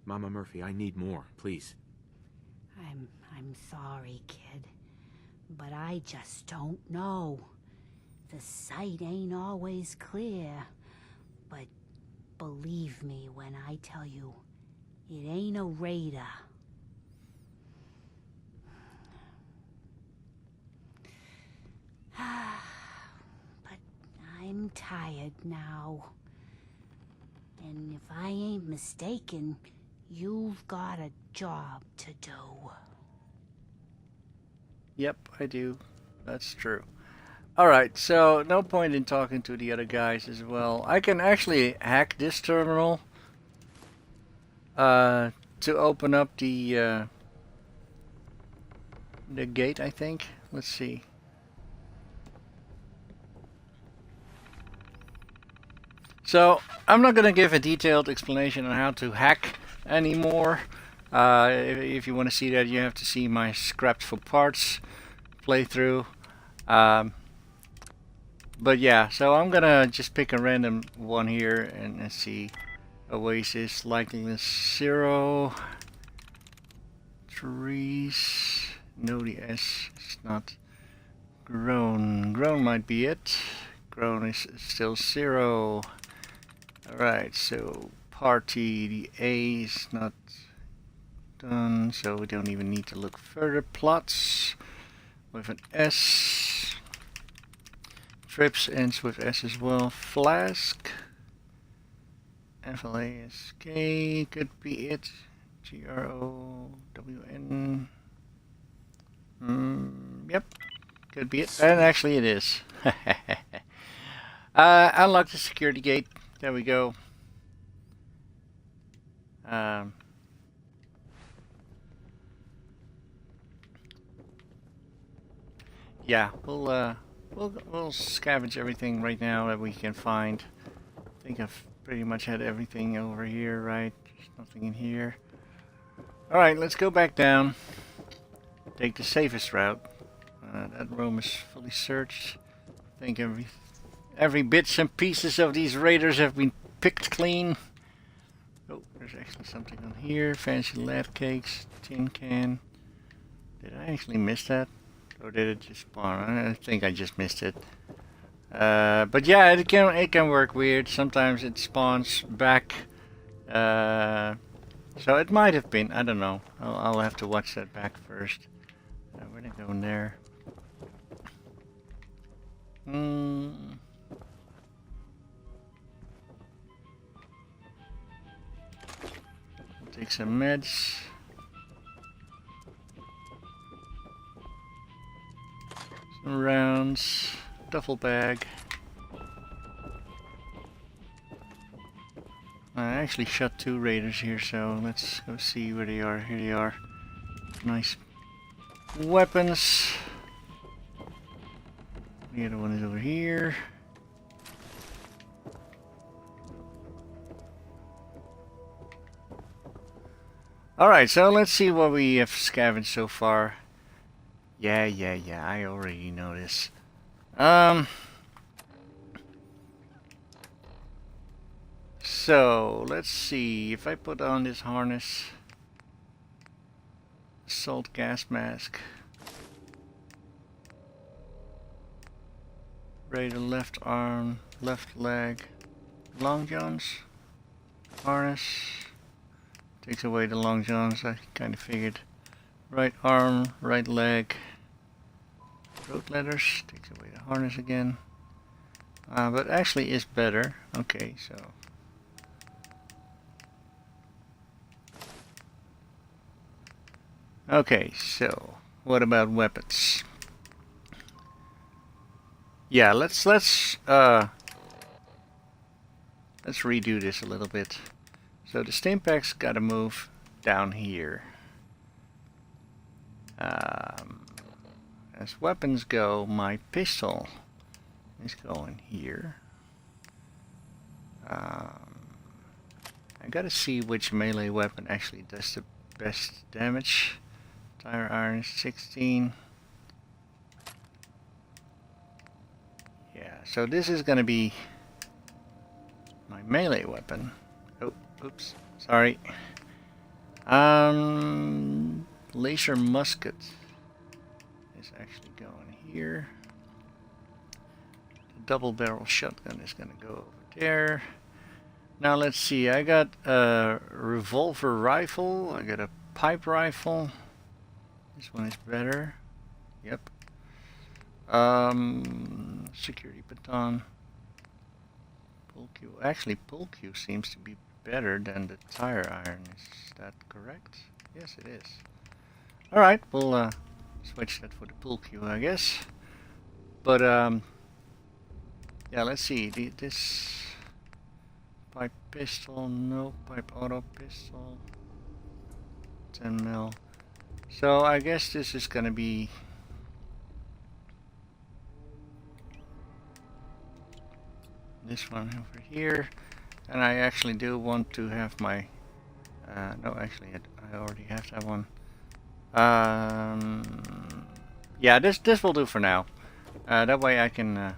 Mama Murphy, I need more, please. I'm sorry, kid, but I just don't know. The sight ain't always clear, but believe me when I tell you, it ain't a raider. But I'm tired now. And if I ain't mistaken, you've got a job to do. Yep, I do. That's true. Alright, so no point in talking to the other guys as well. I can actually hack this terminal to open up the gate, I think. Let's see. So, I'm not going to give a detailed explanation on how to hack anymore. If you want to see that, you have to see my Scrapped for Parts playthrough. But yeah, so I'm gonna just pick a random one here and see. Oasis, likeliness 0. Trees. No, the S is not. Grown. Grown might be it. Grown is still 0. Alright, so party, the A is not done, so we don't even need to look further. Plots with an S. Trips ends with S as well. Flask. FLASK could be it. GROWN. Yep, could be it. And actually it is. Unlock the security gate. There we go. Yeah, we'll scavenge everything right now that we can find. I think I've pretty much had everything over here, right? There's nothing in here. Alright, let's go back down. Take the safest route. That room is fully searched. I think every bits and pieces of these raiders have been picked clean. Oh, there's actually something on here. Fancy lab cakes, tin can. Did I actually miss that? Or did it just spawn? I think I just missed it. But yeah, it can work weird. Sometimes it spawns back. So it might have been. I don't know. I'll have to watch that back first. Where'd it go in there? We'll take some meds. Some rounds. Duffel bag. I actually shot 2 raiders here, so let's go see where they are. Here they are. Nice weapons. The other one is over here. Alright, so let's see what we have scavenged so far. Yeah, I already know this. So, let's see, if I put on this harness, assault gas mask, raider left arm, left leg, long johns, harness, takes away the long johns, I kind of figured, right arm, right leg, throat leathers, takes away the harness again, but actually is better. Okay, so okay, so what about weapons? Yeah, let's let's redo this a little bit. So the Stimpak's got to move down here. As weapons go, my pistol is going here. I gotta see which melee weapon actually does the best damage. Tire iron is 16. Yeah, so this is gonna be my melee weapon. Oh, oops, sorry. Laser musket is actually going here. The double barrel shotgun is gonna go over there. Now let's see, I got a revolver rifle, I got a pipe rifle. This one is better. Yep. Security baton. Pull Q. Actually, pull Q seems to be better than the tire iron. Is that correct? Yes, it is. Alright, we'll switch that for the pull Q, I guess. But, yeah, let's see. This pipe pistol, no pipe auto pistol. 10 mil. So I guess this is gonna be this one over here, and I actually do want to have my no, actually I already have that one. Yeah, this will do for now. That way I can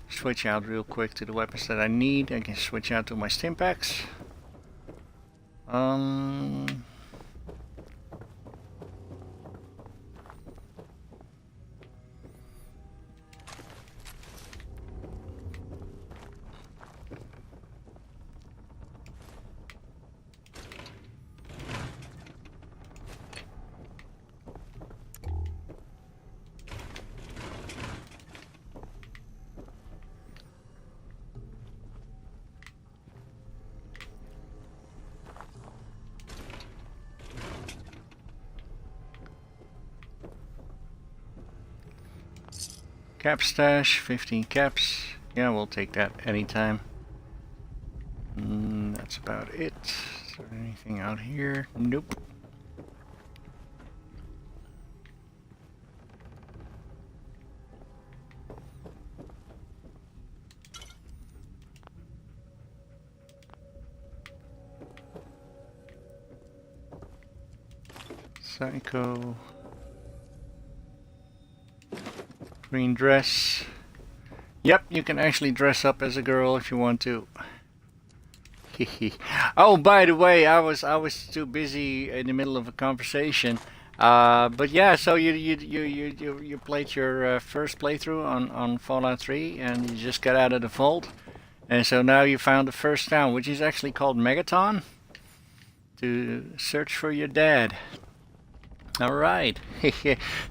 switch out real quick to the weapons that I need. I can switch out to my Stimpaks. Cap stash, 15 caps. Yeah, we'll take that anytime. That's about it. Is there anything out here? Nope. Psycho. Green dress. Yep, you can actually dress up as a girl if you want to. Oh, by the way, I was too busy in the middle of a conversation. But yeah, so you played your first playthrough on Fallout 3, and you just got out of the vault, and so now you found the first town, which is actually called Megaton, to search for your dad. All right.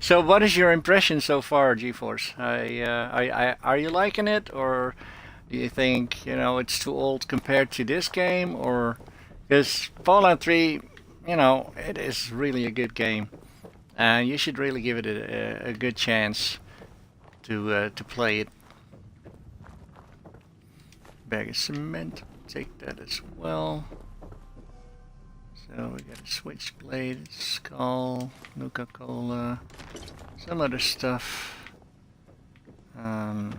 So, what is your impression so far, GeForce? Are you liking it, or do you think it's too old compared to this game? Or because Fallout 3, it is really a good game, and you should really give it a good chance to play it. Bag of cement, take that as well. So we got a switchblade, skull, Nuka-Cola, some other stuff. We'll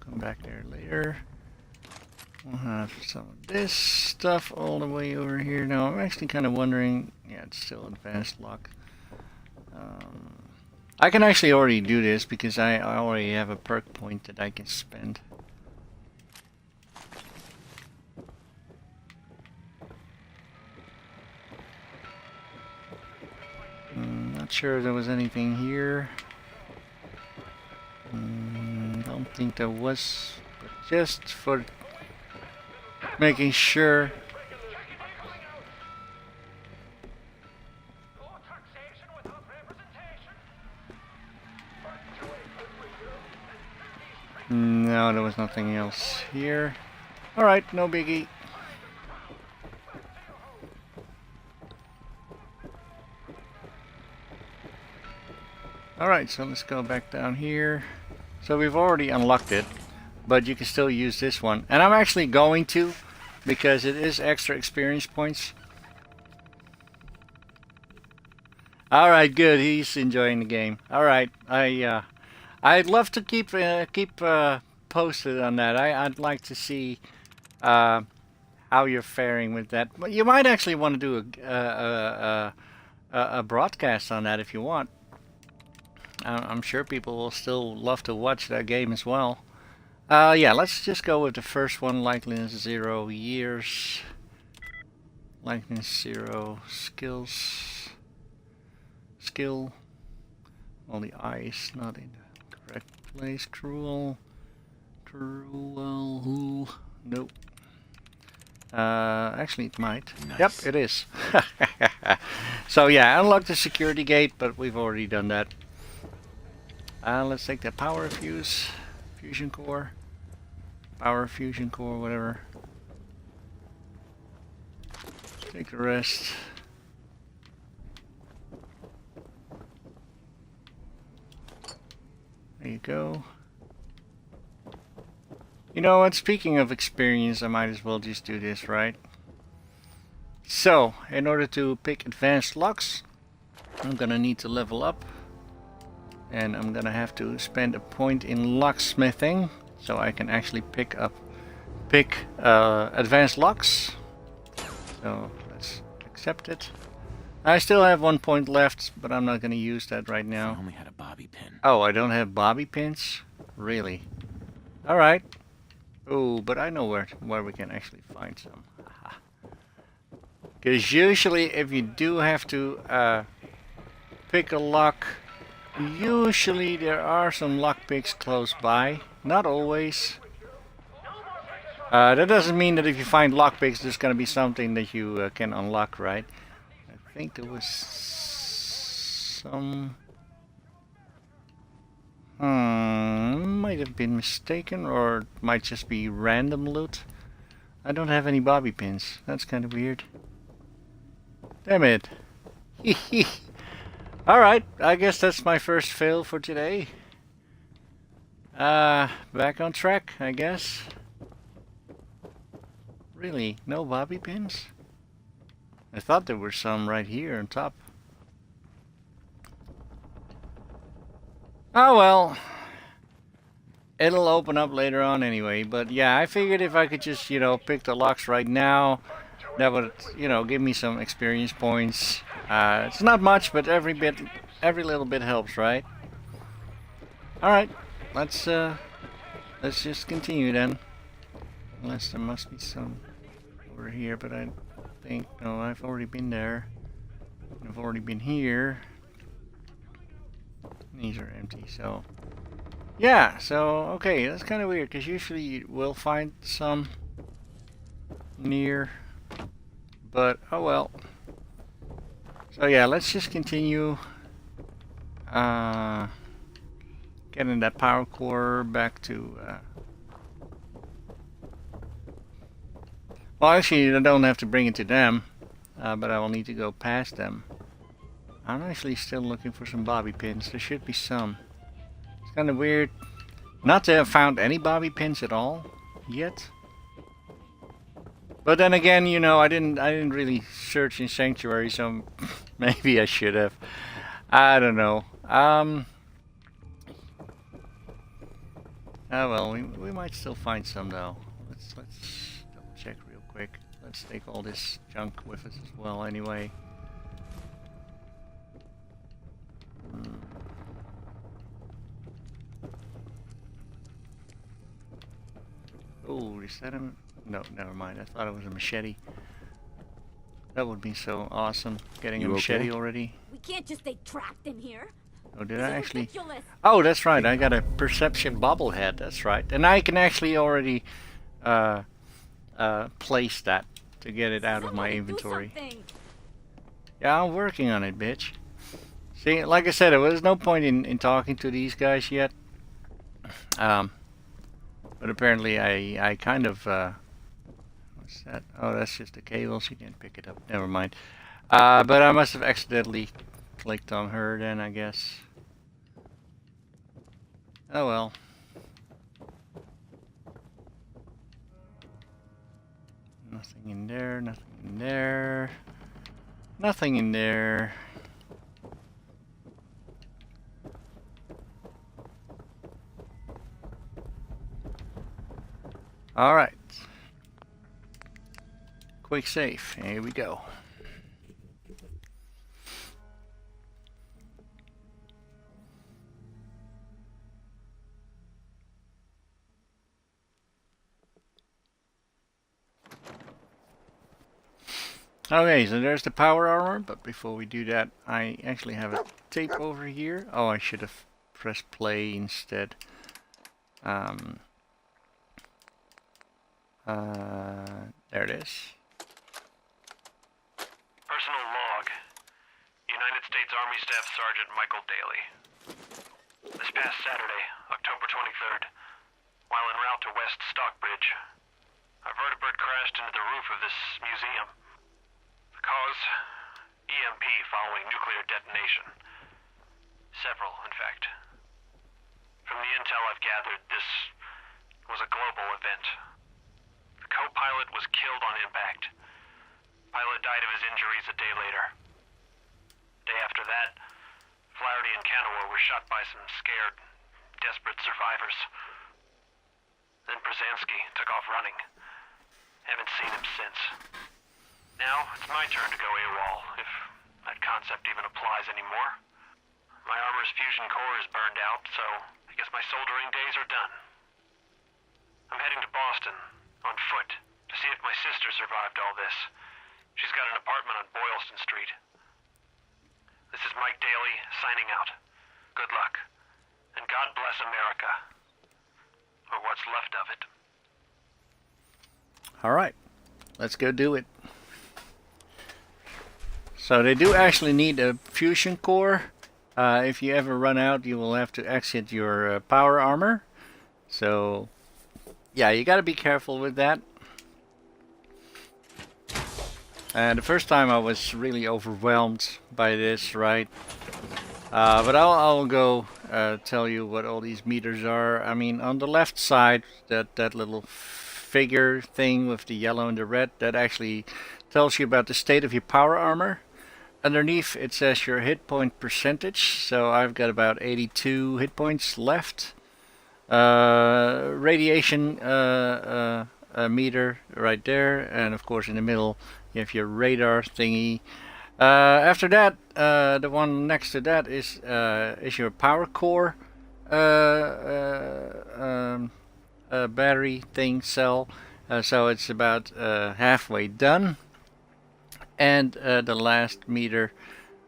come back there later. We'll have some of this stuff all the way over here. Now I'm actually kind of wondering, yeah, it's still advanced lock. I can actually already do this because I already have a perk point that I can spend. Not sure if there was anything here. Don't think there was, but just for making sure. No, there was nothing else here. Alright, no biggie. Alright, so let's go back down here. So we've already unlocked it. but you can still use this one. And I'm actually going to, because it is extra experience points. Alright, good. He's enjoying the game. Alright, I'd love to keep posted on that. I'd like to see how you're faring with that. But you might actually want to do a broadcast on that if you want. I'm sure people will still love to watch that game as well. Yeah, let's just go with the first one. Likeliness 0 years. Likeliness 0 skills. Skill. All the eyes not in the correct place. Cruel. Cruel. Nope. Actually it might. Nice. Yep, it is. So yeah, unlock the security gate, but we've already done that. Let's take the power fuse. Fusion core. Power fusion core, whatever. Take the rest. There you go. You know what, speaking of experience, I might as well just do this, right? So, in order to pick advanced locks, I'm gonna need to level up. And I'm gonna have to spend a point in locksmithing, so I can actually pick advanced locks. So, let's accept it. I still have 1 point left, but I'm not gonna use that right now. I only had a bobby pin. Oh, I don't have bobby pins? Really? Alright. Oh, but I know where we can actually find some. Because usually if you do have to pick a lock, usually there are some lock picks close by. Not always. That doesn't mean that if you find lock picks there's going to be something that you can unlock, right? I think there was some... might have been mistaken, or it might just be random loot. I don't have any bobby pins. That's kind of weird. Damn it. Alright, I guess that's my first fail for today. Back on track, I guess. Really, no bobby pins? I thought there were some right here on top. Oh well. It'll open up later on anyway, but yeah, I figured if I could just, you know, pick the locks right now, that would, you know, give me some experience points. It's not much, but every little bit helps, right? Alright, let's just continue then. Unless there must be some over here, but I think, no, I've already been there. I've already been here. These are empty, so... Yeah, so, okay, that's kind of weird, because usually you will find some near, but, oh well. So yeah, let's just continue getting that power core back to, well, actually, I don't have to bring it to them, but I will need to go past them. I'm actually still looking for some bobby pins. There should be some. It's kind of weird not to have found any bobby pins at all yet. But then again, you know, I didn't really search in Sanctuary, so maybe I should have. I don't know. Oh well, we might still find some though. Let's double check real quick. Let's take all this junk with us as well anyway. Oh, is that a... No, never mind. I thought it was a machete. That would be so awesome. Getting a machete already. We can't just stay trapped in here. Oh, did I actually... Oh, that's right. I got a perception bobblehead. That's right. And I can actually already place that to get it out of my inventory. Yeah, I'm working on it, bitch. See, like I said, there was no point in talking to these guys yet. But apparently I kind of... what's that? Oh, that's just the cable. She didn't pick it up. Never mind. But I must have accidentally clicked on her then, I guess. Oh well. Nothing in there, nothing in there. Nothing in there. Alright. Quick save. Here we go. Okay, so there's the power armor, but before we do that, I actually have a tape over here. Oh, I should have pressed play instead. There it is. Personal log. United States Army Staff Sergeant Michael Daly. This past Saturday, October 23rd, while en route to West Stockbridge, a vertibird crashed into the roof of this museum. The cause? EMP following nuclear detonation. Several, in fact. From the intel I've gathered, this was a global event. The co-pilot was killed on impact. Pilot died of his injuries a day later. Day after that, Flaherty and Canaway were shot by some scared, desperate survivors. Then Brzezinski took off running. Haven't seen him since. Now, it's my turn to go AWOL, if that concept even applies anymore. My armor's fusion core is burned out, so I guess my soldering days are done. I'm heading to Boston, on foot, to see if my sister survived all this. She's got an apartment on Boylston Street. This is Mike Daly, signing out. Good luck. And God bless America. Or what's left of it. Alright, let's go do it. So they do actually need a fusion core. If you ever run out, you will have to exit your power armor. So, yeah, you gotta be careful with that. And the first time I was really overwhelmed by this, right? But I'll go tell you what all these meters are. I mean, on the left side, that little figure thing with the yellow and the red, that actually tells you about the state of your power armor. Underneath it says your hit point percentage, so I've got about 82 hit points left. Radiation meter right there, and of course in the middle you have your radar thingy. After that, the one next to that is your power core battery thing cell. So it's about halfway done. And the last meter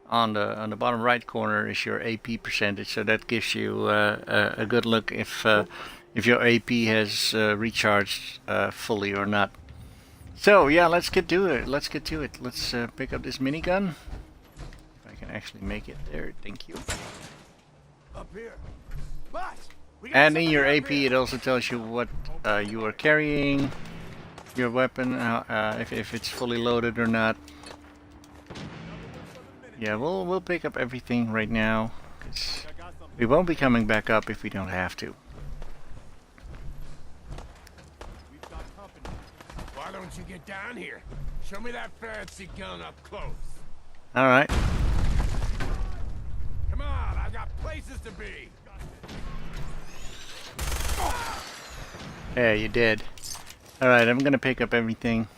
on the bottom right corner is your AP percentage, so that gives you a good look if your AP has recharged fully or not. So yeah, let's get to it. Let's pick up this minigun. If I can actually make it there, thank you. Up here. Boss, and in your AP, it also tells you what you are carrying, your weapon, if it's fully loaded or not. Yeah, we'll pick up everything right now, 'cause we won't be coming back up if we don't have to. Why don't you get down here? Show me that fancy gun up close. All right. Come on, I've got places to be. Yeah, you did. All right, I'm gonna pick up everything.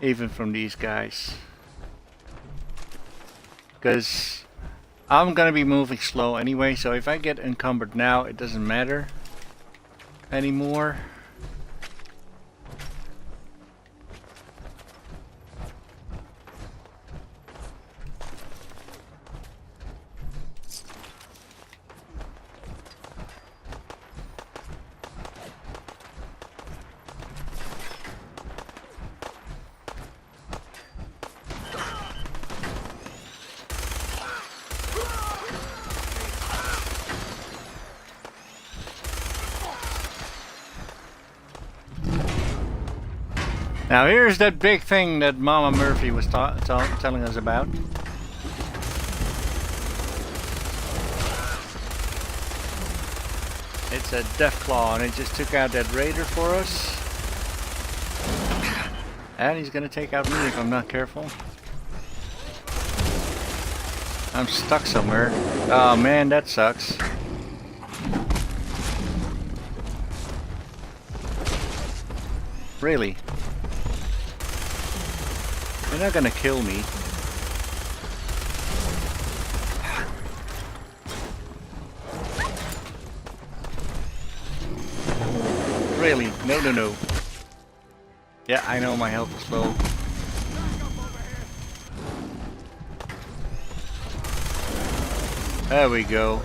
Even from these guys, because I'm gonna be moving slow anyway, so if I get encumbered now, it doesn't matter anymore. Now here's that big thing that Mama Murphy was telling us about. It's a Death Claw, and it just took out that raider for us. And he's gonna take out me if I'm not careful. I'm stuck somewhere. Oh man, that sucks. Really? You're not gonna kill me. Really? No, no, no. Yeah, I know my health is low. There we go.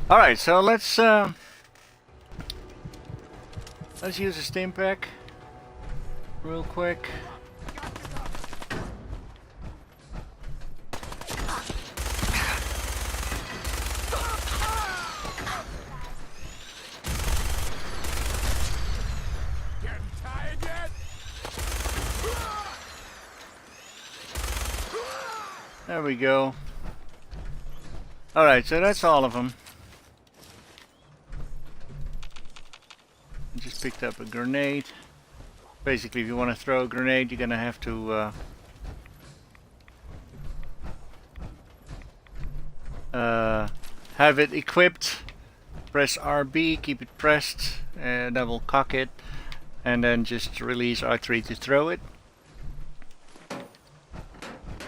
Alright, so let's use a stim pack real quick. There we go. Alright, so that's all of them. I just picked up a grenade. Basically, if you want to throw a grenade, you're gonna have to have it equipped. Press RB, keep it pressed, double cock it, and then just release R3 to throw it.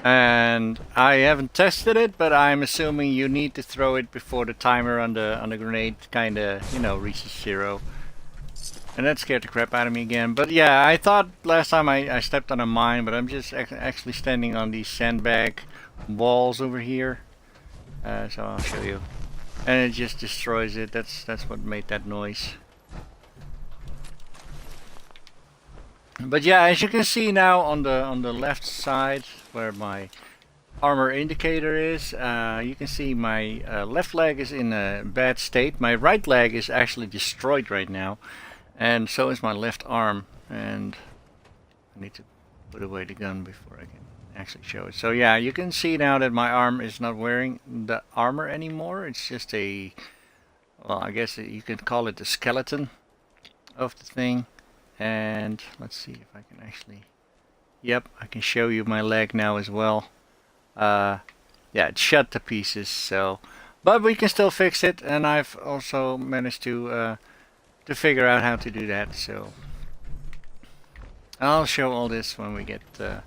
And I haven't tested it, but I'm assuming you need to throw it before the timer on the grenade kinda, you know, reaches 0. And that scared the crap out of me again. But yeah, I thought last time I stepped on a mine, but I'm just actually standing on these sandbag walls over here. So I'll show you. And it just destroys it. That's what made that noise. But yeah, as you can see now on the left side where my armor indicator is, you can see my left leg is in a bad state. My right leg is actually destroyed right now, and so is my left arm. And I need to put away the gun before I can actually show it. So yeah, you can see now that my arm is not wearing the armor anymore. It's just a, well, I guess you could call it the skeleton of the thing. And let's see if I can actually, yep, I can show you my leg now as well. Yeah, it's shot to pieces, so, but we can still fix it, and I've also managed to figure out how to do that. So I'll show all this when we get to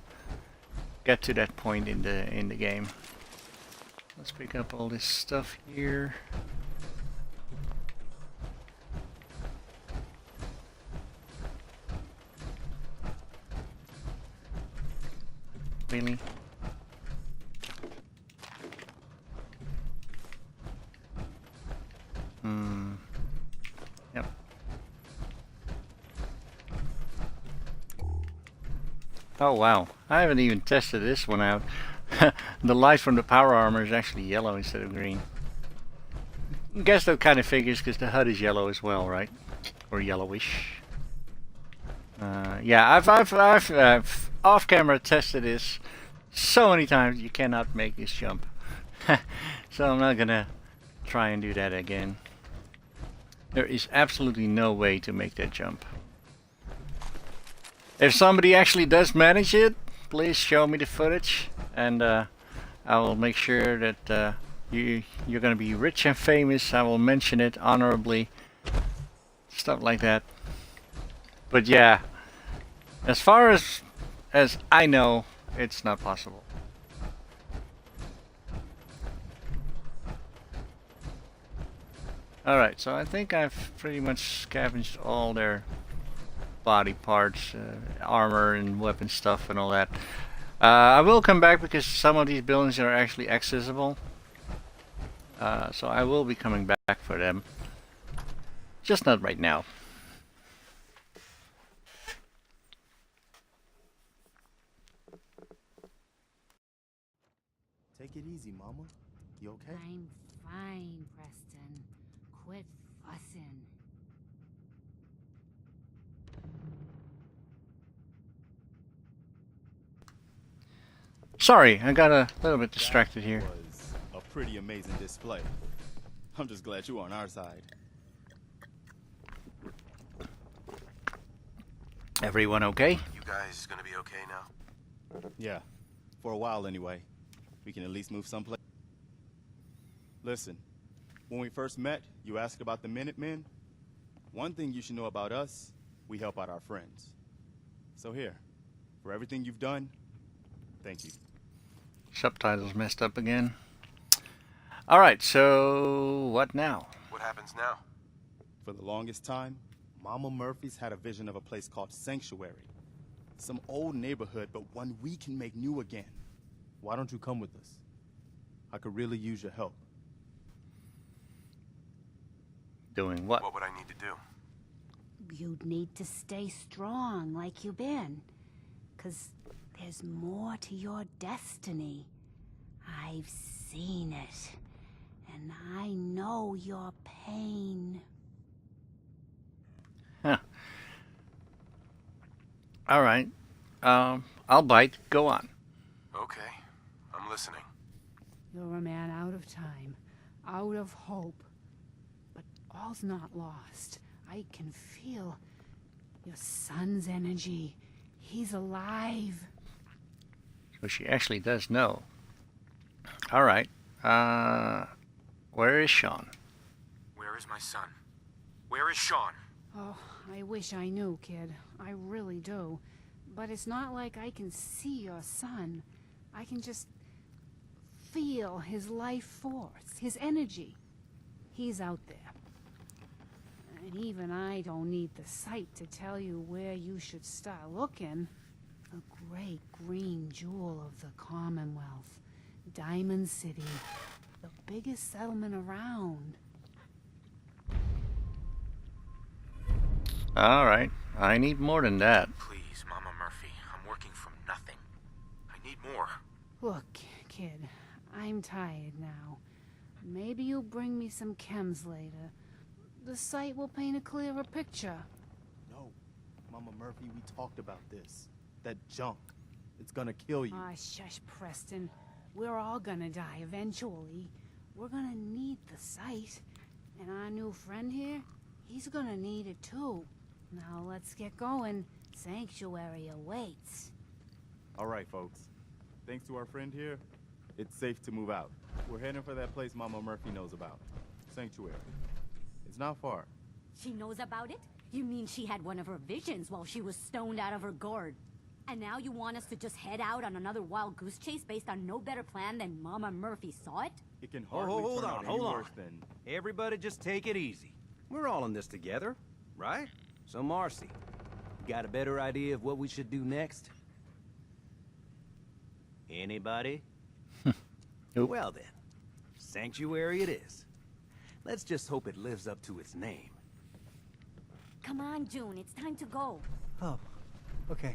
that point in the game. Let's pick up all this stuff here. Really? Yep. Oh wow, I haven't even tested this one out. The light from the power armor is actually yellow instead of green. I guess that kind of figures because the HUD is yellow as well, right? Or yellowish. Yeah, I've off-camera tested this so many times. You cannot make this jump, so I'm not gonna try and do that again. There is absolutely no way to make that jump. If somebody actually does manage it, please show me the footage, and I will make sure that you're gonna be rich and famous. I will mention it honorably, stuff like that. But yeah, as far as I know, it's not possible. Alright, so I think I've pretty much scavenged all their body parts, armor and weapon stuff and all that. I will come back because some of these buildings are actually accessible. So I will be coming back for them. Just not right now. Take it easy, Mama. You okay? I'm fine, Preston. Quit fussing. Sorry, I got a little bit distracted here. Was a pretty amazing display. I'm just glad you were on our side. Everyone okay? You guys gonna be okay now? Yeah, for a while anyway. We can at least move someplace. Listen, when we first met, you asked about the Minutemen. One thing you should know about us, we help out our friends. So here, for everything you've done, thank you. Subtitles messed up again. Alright, so what now? What happens now? For the longest time, Mama Murphy's had a vision of a place called Sanctuary. Some old neighborhood, but one we can make new again. Why don't you come with us? I could really use your help. Doing what? What would I need to do? You'd need to stay strong like you've been. 'Cause there's more to your destiny. I've seen it. And I know your pain. Huh. Alright. I'll bite. Go on. Okay, I'm listening. You're a man out of time, out of hope. But all's not lost. I can feel your son's energy. He's alive. So she actually does know. Alright. Where is Sean? Where is my son? Where is Sean? Oh, I wish I knew, kid. I really do. But it's not like I can see your son. I can just feel his life force, his energy. He's out there. And even I don't need the sight to tell you where you should start looking. The great green jewel of the Commonwealth. Diamond City. The biggest settlement around. Alright. I need more than that. Please, Mama Murphy. I'm working from nothing. I need more. Look, kid. I'm tired now. Maybe you'll bring me some chems later. The sight will paint a clearer picture. No, Mama Murphy, we talked about this. That junk. It's gonna kill you. Ah, shush, Preston. We're all gonna die eventually. We're gonna need the sight. And our new friend here, he's gonna need it too. Now let's get going. Sanctuary awaits. All right, folks. Thanks to our friend here, it's safe to move out. We're heading for that place Mama Murphy knows about. Sanctuary. It's not far. She knows about it? You mean she had one of her visions while she was stoned out of her gourd? And now you want us to just head out on another wild goose chase based on no better plan than Mama Murphy saw it? It can hardly Hold turn on, out hold any on. worse than... Everybody just take it easy. We're all in this together, right? So Marcy, you got a better idea of what we should do next? Anybody? Nope. Well then, Sanctuary it is. Let's just hope it lives up to its name. Come on, June, it's time to go. Oh, okay.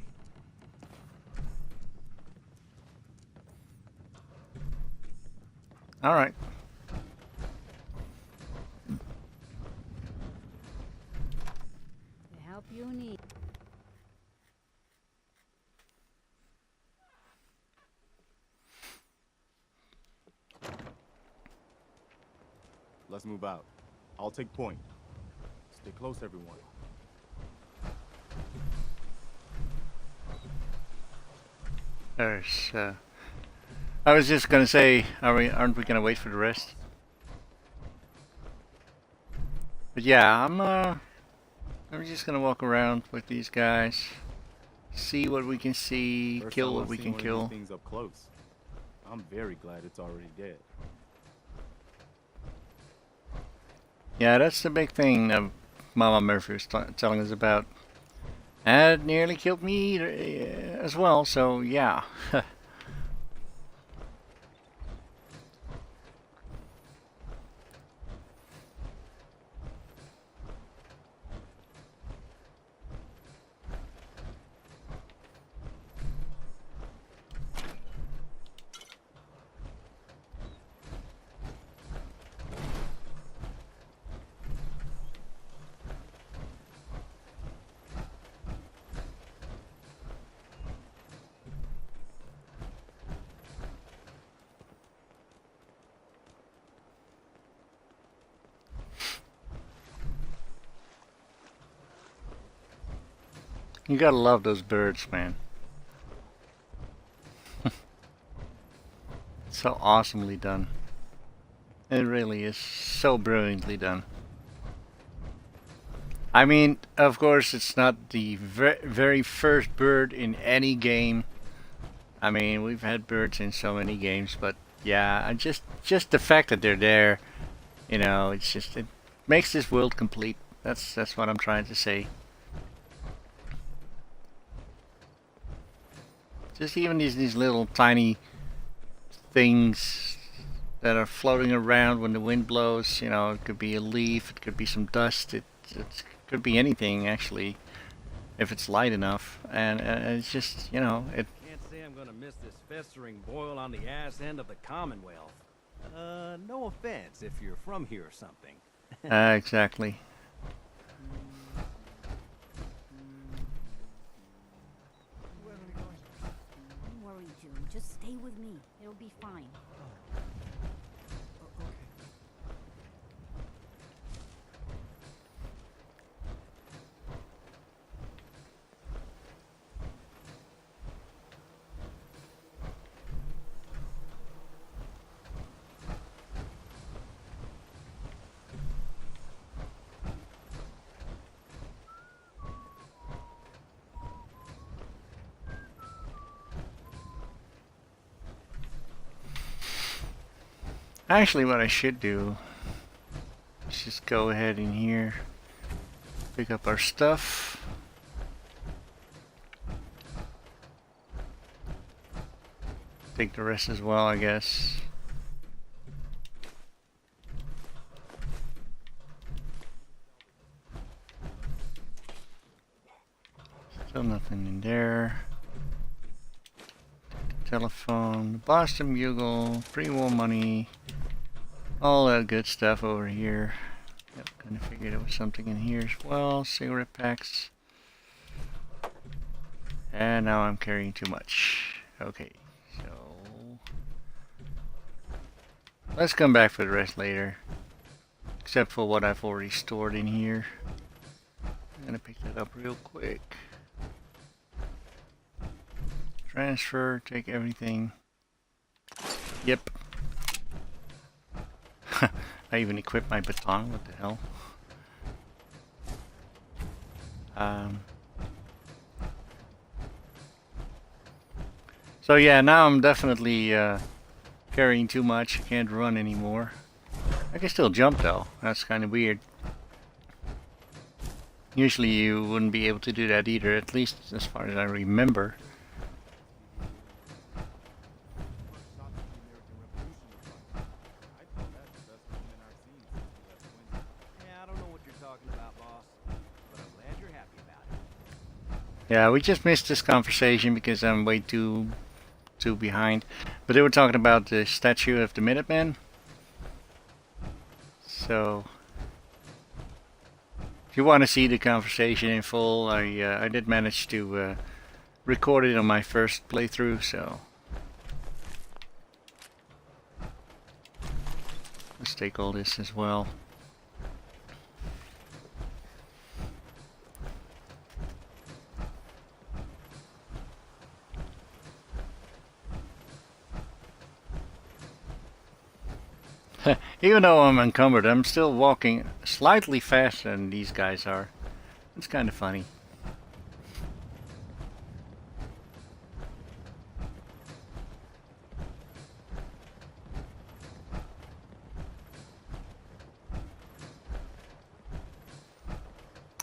Alright. The help you need. Let's move out. I'll take point. Stay close, everyone. There's, I was just gonna say, aren't we gonna wait for the rest? But yeah, I'm just gonna walk around with these guys, see what we can see, First kill time what I've we seen can one of kill. these things up close. I'm very glad it's already dead. Yeah, that's the big thing that Mama Murphy was telling us about. And it nearly killed me as well, so yeah. You gotta love those birds, man. So awesomely done. It really is so brilliantly done. I mean, of course, it's not the very first bird in any game. I mean, we've had birds in so many games, but yeah, just the fact that they're there, you know, it's just, it makes this world complete. That's what I'm trying to say. Just even these little tiny things that are floating around when the wind blows, you know, it could be a leaf, it could be some dust, it could be anything actually, if it's light enough, and it's just, you know, it. Can't say I'm gonna miss this festering boil on the ass end of the Commonwealth. No offense if you're from here or something. Exactly. Don't worry, June. Just stay with me. It'll be fine. Actually, what I should do is just go ahead in here, pick up our stuff. Take the rest as well, I guess. Still nothing in there. Telephone, Boston Bugle, pre-war money, all that good stuff over here. Yep, kind of figured there was something in here as well. Cigarette packs. And now I'm carrying too much. Okay, so let's come back for the rest later. Except for what I've already stored in here. I'm gonna pick that up real quick. Transfer, take everything. Yep. I even equipped my baton, what the hell. So yeah, now I'm definitely carrying too much. I can't run anymore. I can still jump though. That's kind of weird. Usually you wouldn't be able to do that either, at least as far as I remember. Yeah, we just missed this conversation because I'm way too behind. But they were talking about the statue of the Minutemen. So, if you want to see the conversation in full, I did manage to record it on my first playthrough. So, let's take all this as well. Even though I'm encumbered, I'm still walking slightly faster than these guys are. It's kind of funny.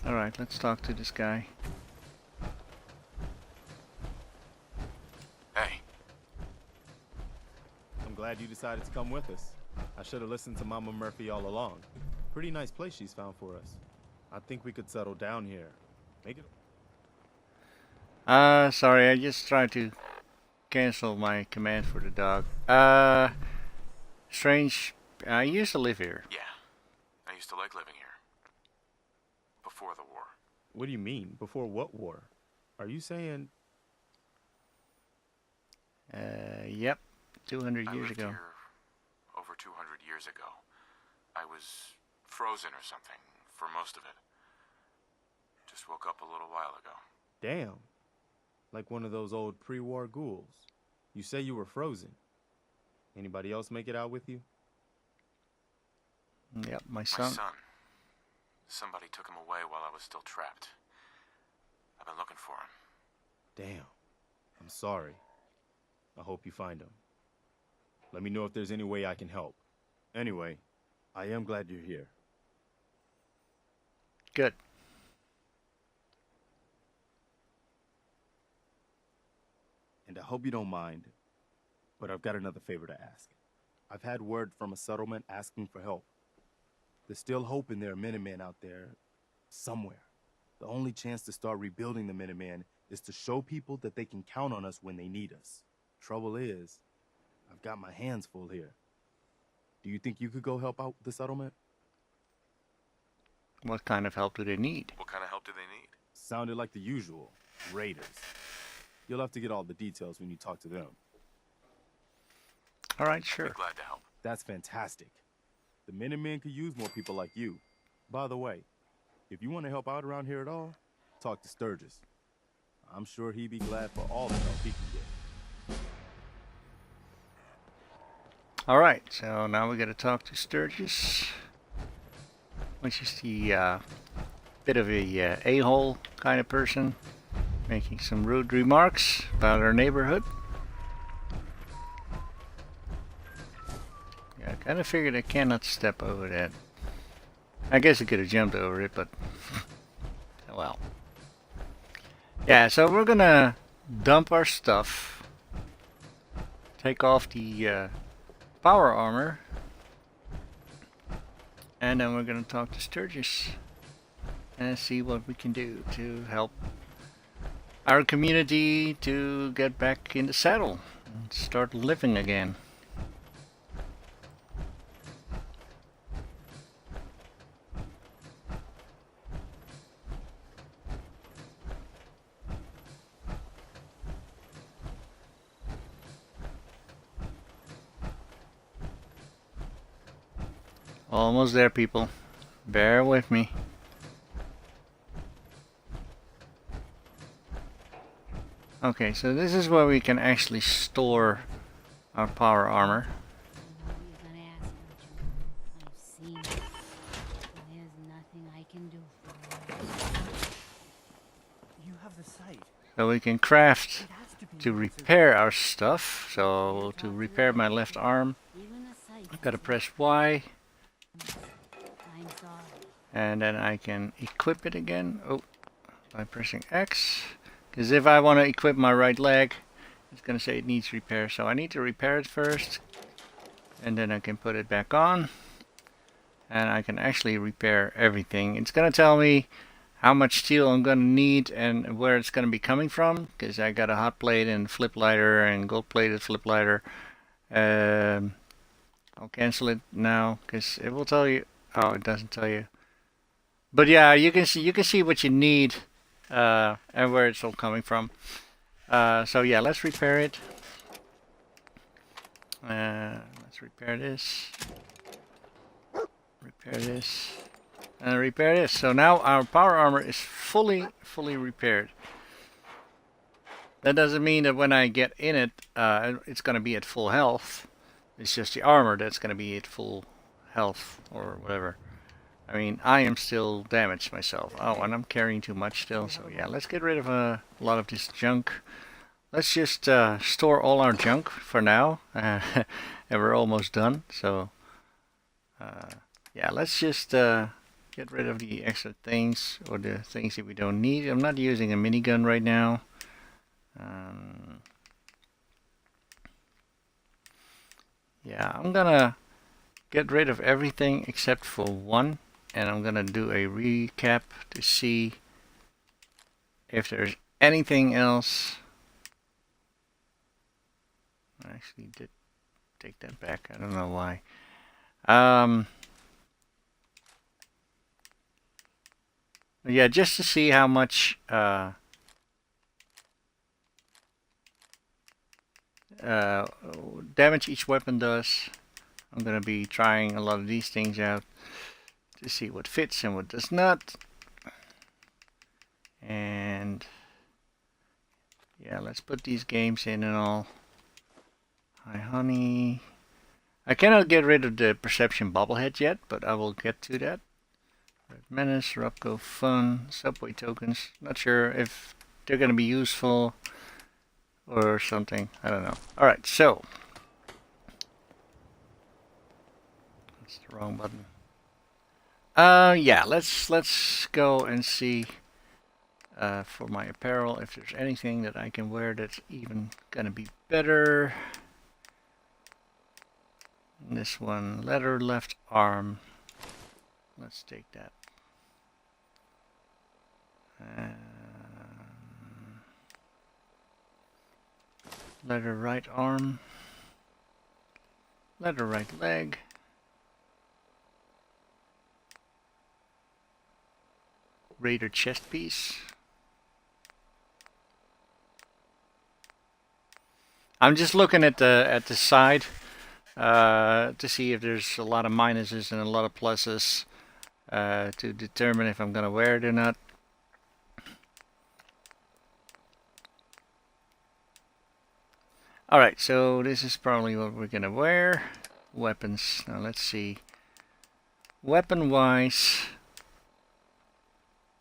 Alright, let's talk to this guy. Hey. I'm glad you decided to come with us. I should have listened to Mama Murphy all along. Pretty nice place she's found for us. I think we could settle down here. Make it... Sorry, I just tried to cancel my command for the dog. Strange, I used to live here. Yeah, I used to like living here. Before the war. What do you mean? Before what war? Are you saying... Yep, 200 years ago. Here over 200 years ago. I was frozen or something for most of it. Just woke up a little while ago. Damn. Like one of those old pre-war ghouls. You say you were frozen. Anybody else make it out with you? Yep, my My son. son. Somebody took him away while I was still trapped. I've been looking for him. Damn. I'm sorry. I hope you find him. Let me know if there's any way I can help. Anyway, I am glad you're here. Good. And I hope you don't mind, but I've got another favor to ask. I've had word from a settlement asking for help. There's still hope in there are Minutemen out there somewhere. The only chance to start rebuilding the Minutemen is to show people that they can count on us when they need us. Trouble is, I've got my hands full here. Do you think you could go help out the settlement? What kind of help do they need? What kind of help do they need? Sounded like the usual. Raiders. You'll have to get all the details when you talk to them. All right, sure. I'd be glad to help. That's fantastic. The Minutemen could use more people like you. By the way, if you want to help out around here at all, talk to Sturgis. I'm sure he'd be glad for all the help he can get. All right, so now we got to talk to Sturgis, which is the bit of a a-hole kind of person, making some rude remarks about our neighborhood. Yeah, I kind of figured I cannot step over that. I guess I could have jumped over it, but well. Yeah, so we're gonna dump our stuff, take off the power armor, and then we're gonna talk to Sturgis and see what we can do to help our community to get back in the saddle and start living again. Almost there, people. Bear with me. Okay, so this is where we can actually store our power armor. You have the site. So we can craft to repair our stuff. So to repair my left arm, I've got to press Y. And then I can equip it again. Oh, by pressing X. Because if I want to equip my right leg, it's going to say it needs repair. So I need to repair it first. And then I can put it back on. And I can actually repair everything. It's going to tell me how much steel I'm going to need and where it's going to be coming from. Because I got a hot plate and flip lighter and gold plated flip lighter. I'll cancel it now because it will tell you. Oh, it doesn't tell you. But yeah, you can see what you need and where it's all coming from. So yeah, let's repair it. Let's repair this. Repair this. And repair this. So now our power armor is fully repaired. That doesn't mean that when I get in it, it's going to be at full health. It's just the armor that's going to be at full health or whatever. I mean, I am still damaged myself. Oh, and I'm carrying too much still. So yeah, let's get rid of a lot of this junk. Let's just store all our junk for now. And we're almost done. So yeah, let's just get rid of the extra things or the things that we don't need. I'm not using a minigun right now. Yeah, I'm gonna get rid of everything except for one. And I'm gonna do a recap to see if there's anything else. I actually did take that back. I don't know why. Yeah, just to see how much damage each weapon does. I'm gonna be trying a lot of these things out to see what fits and what does not. And let's put these games in and all. Hi, honey. I cannot get rid of the perception bobblehead yet, but I will get to that. Red Menace, Robco Fun, Subway tokens. Not sure if they're gonna be useful or something. I don't know. Alright, so. That's the wrong button. Yeah, let's go and see for my apparel if there's anything that I can wear that's even gonna be better. This one, leather left arm. Let's take that. Leather right arm. Leather right leg. Raider chest piece. I'm just looking at the side to see if there's a lot of minuses and a lot of pluses to determine if I'm gonna wear it or not. Alright, so this is probably what we're gonna wear. Weapons. Now let's see. Weapon wise,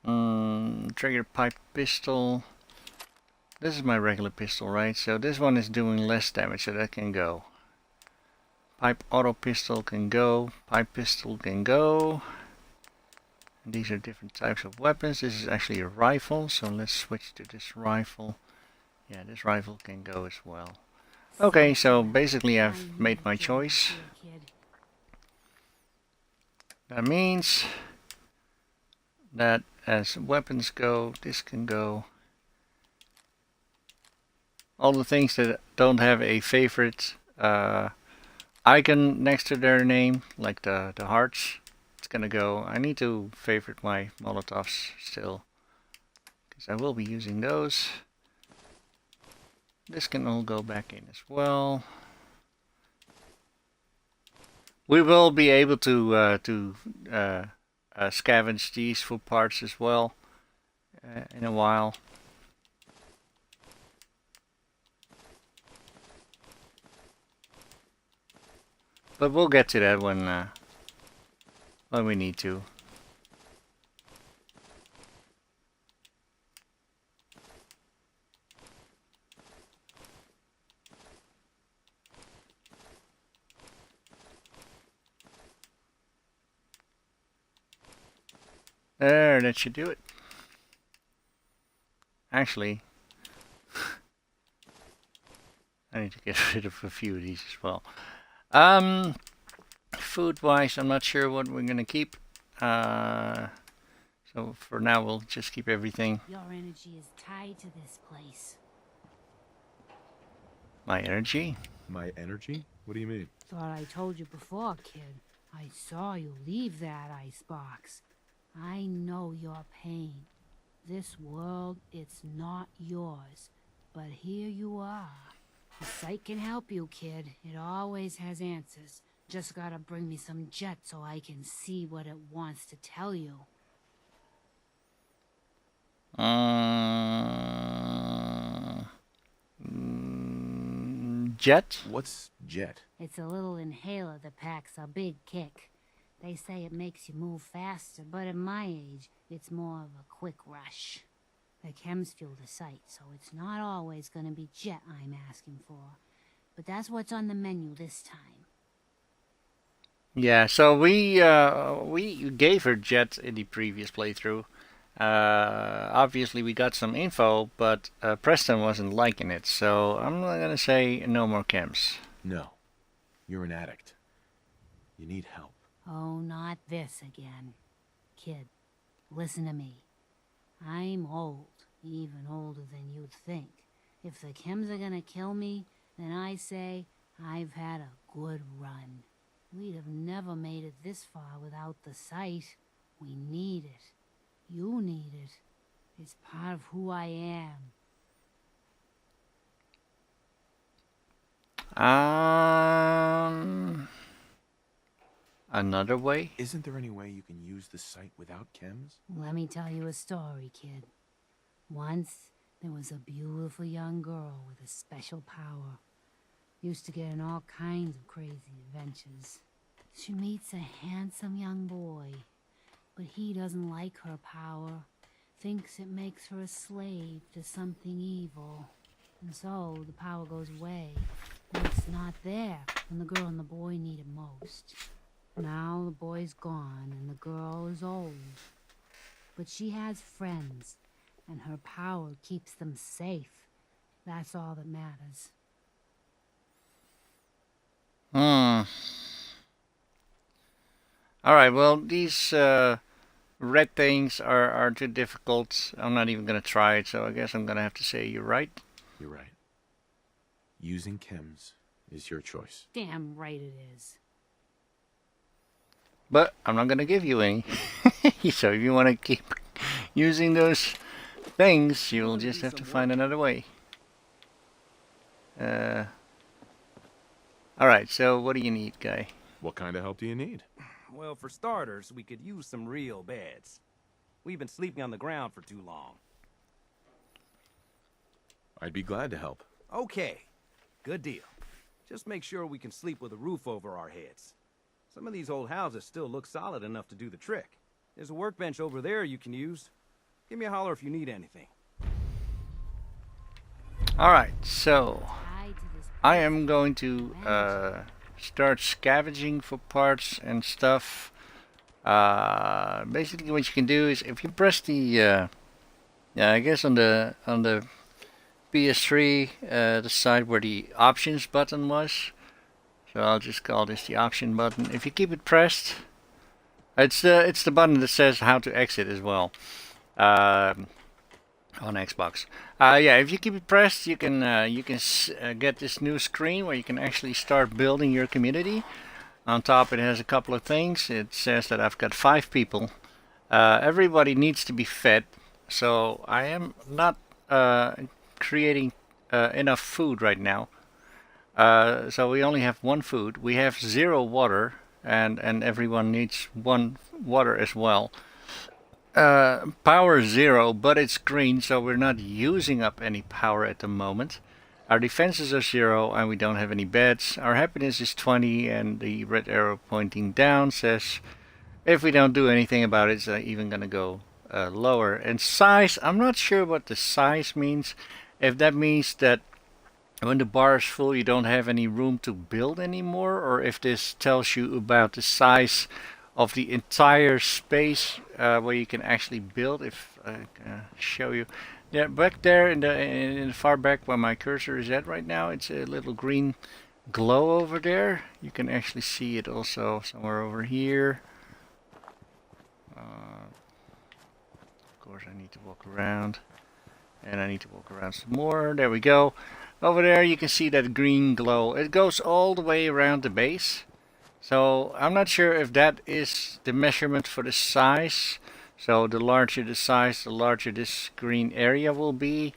trigger pipe pistol. This is my regular pistol, right? So this one is doing less damage, so that can go. Pipe auto pistol can go. Pipe pistol can go. And these are different types of weapons. This is actually a rifle, so let's switch to this rifle. Yeah, this rifle can go as well. Okay, so basically I've made my choice. That means that as weapons go, this can go. All the things that don't have a favorite icon next to their name, like the hearts, it's gonna go. I need to favorite my Molotovs still, because I will be using those. This can all go back in as well. We will be able to scavenge these for parts as well in a while. But we'll get to that when we need to. There, that should do it. Actually, I need to get rid of a few of these as well. Food wise, I'm not sure what we're gonna keep. So for now, we'll just keep everything. Your energy is tied to this place. My energy? My energy? What do you mean? Thought I told you before, kid. I saw you leave that icebox. I know your pain. This world, it's not yours. But here you are. The site can help you, kid. It always has answers. Just gotta bring me some jet so I can see what it wants to tell you. Jet? What's jet? It's a little inhaler that packs a big kick. They say it makes you move faster, but at my age, it's more of a quick rush. The chems fuel the site, so it's not always gonna be jet I'm asking for. But that's what's on the menu this time. Yeah, so we gave her jet in the previous playthrough. Obviously we got some info, but Preston wasn't liking it, so I'm not gonna say no more chems. No. You're an addict. You need help. Oh, not this again. Kid, listen to me. I'm old, even older than you'd think. If the chems are gonna kill me, then I say I've had a good run. We'd have never made it this far without the site. We need it. You need it. It's part of who I am. Another way? Isn't there any way you can use the site without chems? Let me tell you a story, kid. Once, There was a beautiful young girl with a special power. Used to get in all kinds of crazy adventures. She meets a handsome young boy, but he doesn't like her power. Thinks it makes her a slave to something evil. And so the power goes away. And it's not there when the girl and the boy need it most. Now the boy's gone and the girl is old. But she has friends, and her power keeps them safe. That's all that matters. Alright, well, these red things are too difficult. I'm not even going to try it, so I guess I'm going to have to say you're right. You're right. Using chems is your choice. Damn right it is. But I'm not going to give you any. So if you want to keep using those things, you'll just have to find another way. Alright, so what do you need, guy? What kind of help do you need? Well, for starters, we could use some real beds. We've been sleeping on the ground for too long. I'd be glad to help. Okay, good deal. Just make sure we can sleep with a roof over our heads. Some of these old houses still look solid enough to do the trick. There's a workbench over there you can use. Give me a holler if you need anything. Alright, so I am going to start scavenging for parts and stuff. Basically what you can do is if you press the yeah, I guess on the PS3 the side where the options button was, so I'll just call this the option button. If you keep it pressed, it's the button that says how to exit as well on Xbox. Yeah, if you keep it pressed, you can get this new screen where you can actually start building your community. On top it has a couple of things. It says that I've got 5 people. Everybody needs to be fed, so I am not creating enough food right now. So we only have 1 food. We have 0 water, and everyone needs 1 water as well. Power 0, but it's green, so we're not using up any power at the moment. Our defenses are 0, and we don't have any beds. Our happiness is 20, and the red arrow pointing down says if we don't do anything about it, it's even gonna go lower. And size, I'm not sure what the size means. If that means that when the bar is full you don't have any room to build anymore, or if this tells you about the size of the entire space where you can actually build. If I show you, yeah, back there in the far back where my cursor is at right now, it's a little green glow over there. You can actually see it also somewhere over here. Of course I need to walk around, and I need to walk around some more. There we go. Over there you can see that green glow. It goes all the way around the base. So I'm not sure if that is the measurement for the size. So the larger the size, the larger this green area will be.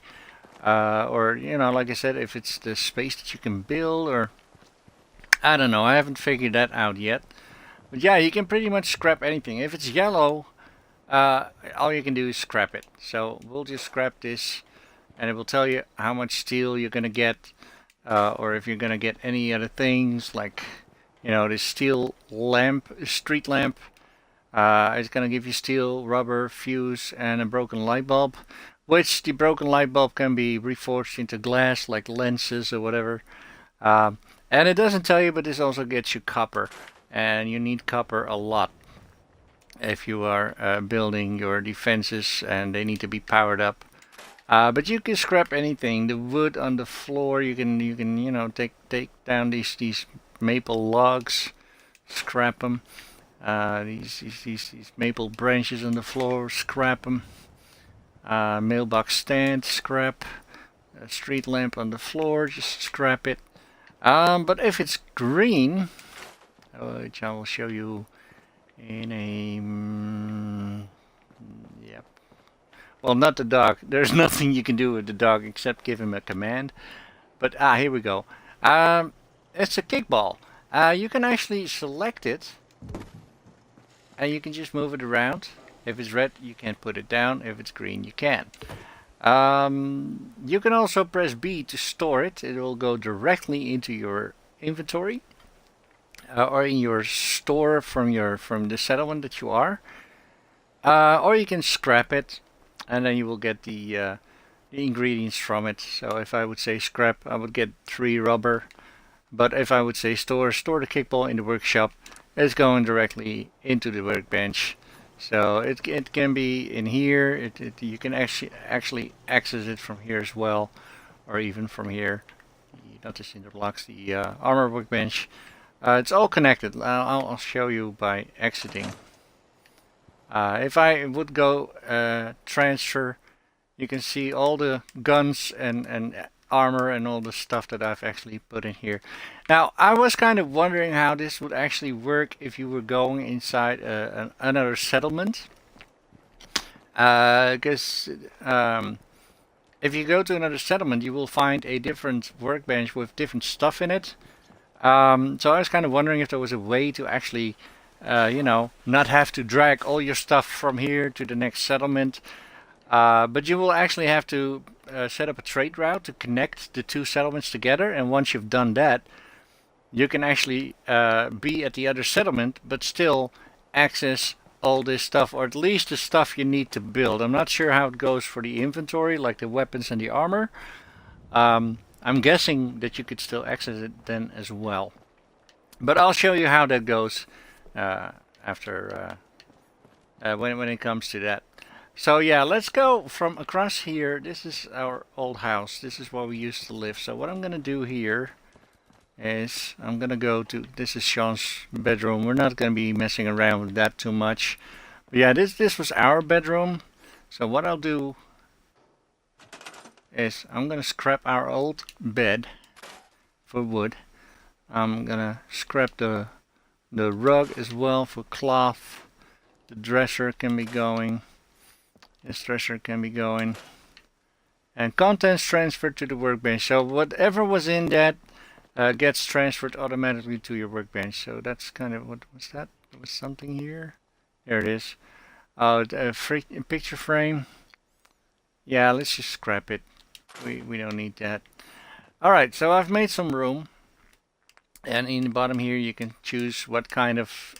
Or, you know, like I said, if it's the space that you can build, or I don't know. I haven't figured that out yet. But yeah, you can pretty much scrap anything. If it's yellow, all you can do is scrap it. So we'll just scrap this, and it will tell you how much steel you're gonna get, or if you're gonna get any other things like, you know, this steel lamp, street lamp. It's gonna give you steel, rubber, fuse, and a broken light bulb. Which the broken light bulb can be reforged into glass, like lenses or whatever. And it doesn't tell you, but this also gets you copper, and you need copper a lot if you are building your defenses, and they need to be powered up. But you can scrap anything. The wood on the floor, you can you know, take down these maple logs, scrap them. These maple branches on the floor, scrap them. Mailbox stand, scrap. A street lamp on the floor, just scrap it. But if it's green, which I will show you in a yep. Well, not the dog. There's nothing you can do with the dog except give him a command. But here we go. It's a kickball. You can actually select it, and you can just move it around. If it's red, you can put it down. If it's green, you can. You can also press B to store it. It will go directly into your inventory or in your store from the settlement that you are. Or you can scrap it, and then you will get the ingredients from it. So if I would say scrap, I would get 3 rubber. But if I would say store the kickball in the workshop, it's going directly into the workbench. So it can be in here. You can actually access it from here as well, or even from here. You notice it unlocks the armor workbench. It's all connected. I'll show you by exiting. If I would go transfer, you can see all the guns and armor and all the stuff that I've actually put in here. Now, I was kind of wondering how this would actually work if you were going inside another settlement. Because if you go to another settlement, you will find a different workbench with different stuff in it. So I was kind of wondering if there was a way to actually, you know, not have to drag all your stuff from here to the next settlement. But you will actually have to set up a trade route to connect the 2 settlements together, and once you've done that, you can actually be at the other settlement but still access all this stuff, or at least the stuff you need to build. I'm not sure how it goes for the inventory, like the weapons and the armor. I'm guessing that you could still access it then as well. But I'll show you how that goes after when it comes to that. So yeah, let's go from across here. This is our old house. This is where we used to live. So what I'm gonna do here is I'm gonna go to, this is Sean's bedroom. We're not gonna be messing around with that too much. But yeah, this was our bedroom. So what I'll do is I'm gonna scrap our old bed for wood. I'm gonna scrap the rug as well for cloth. The dresser can be going. This dresser can be going. And contents transferred to the workbench. So whatever was in that gets transferred automatically to your workbench. So that's kind of, what was that? There was something here. There it is. A picture frame. Yeah, let's just scrap it. We don't need that. Alright, so I've made some room. And in the bottom here you can choose what kind of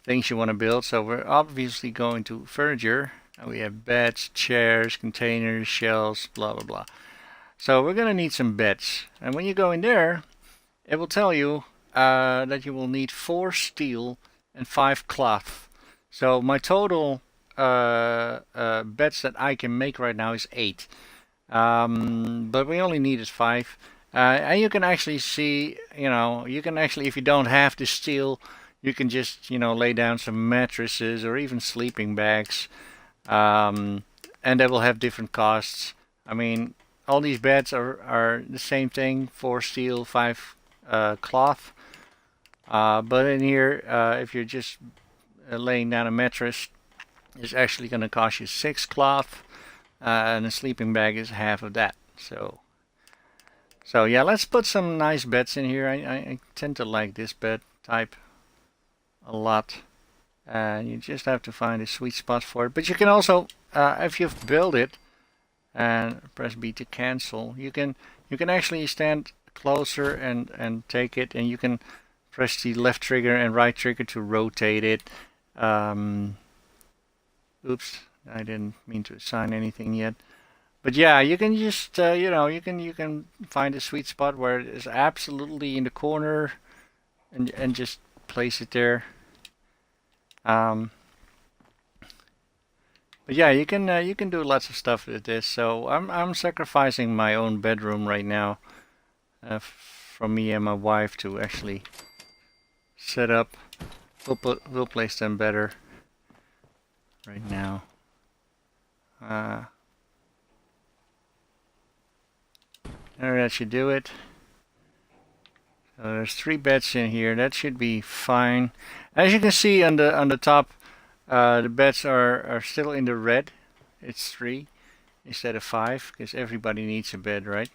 things you want to build. So we're obviously going to furniture. We have beds, chairs, containers, shelves, blah blah blah. So we're gonna need some beds. And when you go in there, it will tell you that you will need 4 steel and 5 cloth. So my total beds that I can make right now is 8. But we only needed 5. And you can actually see, you know, you can actually, if you don't have the steel, you can just, you know, lay down some mattresses or even sleeping bags. And they will have different costs. I mean, all these beds are the same thing, 4 steel, 5 cloth. But in here, if you're just laying down a mattress, it's actually going to cost you 6 cloth. And a sleeping bag is half of that. So yeah, let's put some nice beds in here. I tend to like this bed type a lot. You just have to find a sweet spot for it. But you can also, if you've built it and press B to cancel, you can actually stand closer and take it, and you can press the left trigger and right trigger to rotate it. Oops, I didn't mean to assign anything yet. But yeah, you can just you know, you can find a sweet spot where it is absolutely in the corner, and just place it there. But yeah, you can do lots of stuff with this. So I'm sacrificing my own bedroom right now, from me and my wife to actually set up. We'll place them better right now. That should do it. So there's 3 beds in here. That should be fine. As you can see on the top, the beds are still in the red. It's 3 instead of 5 because everybody needs a bed, right?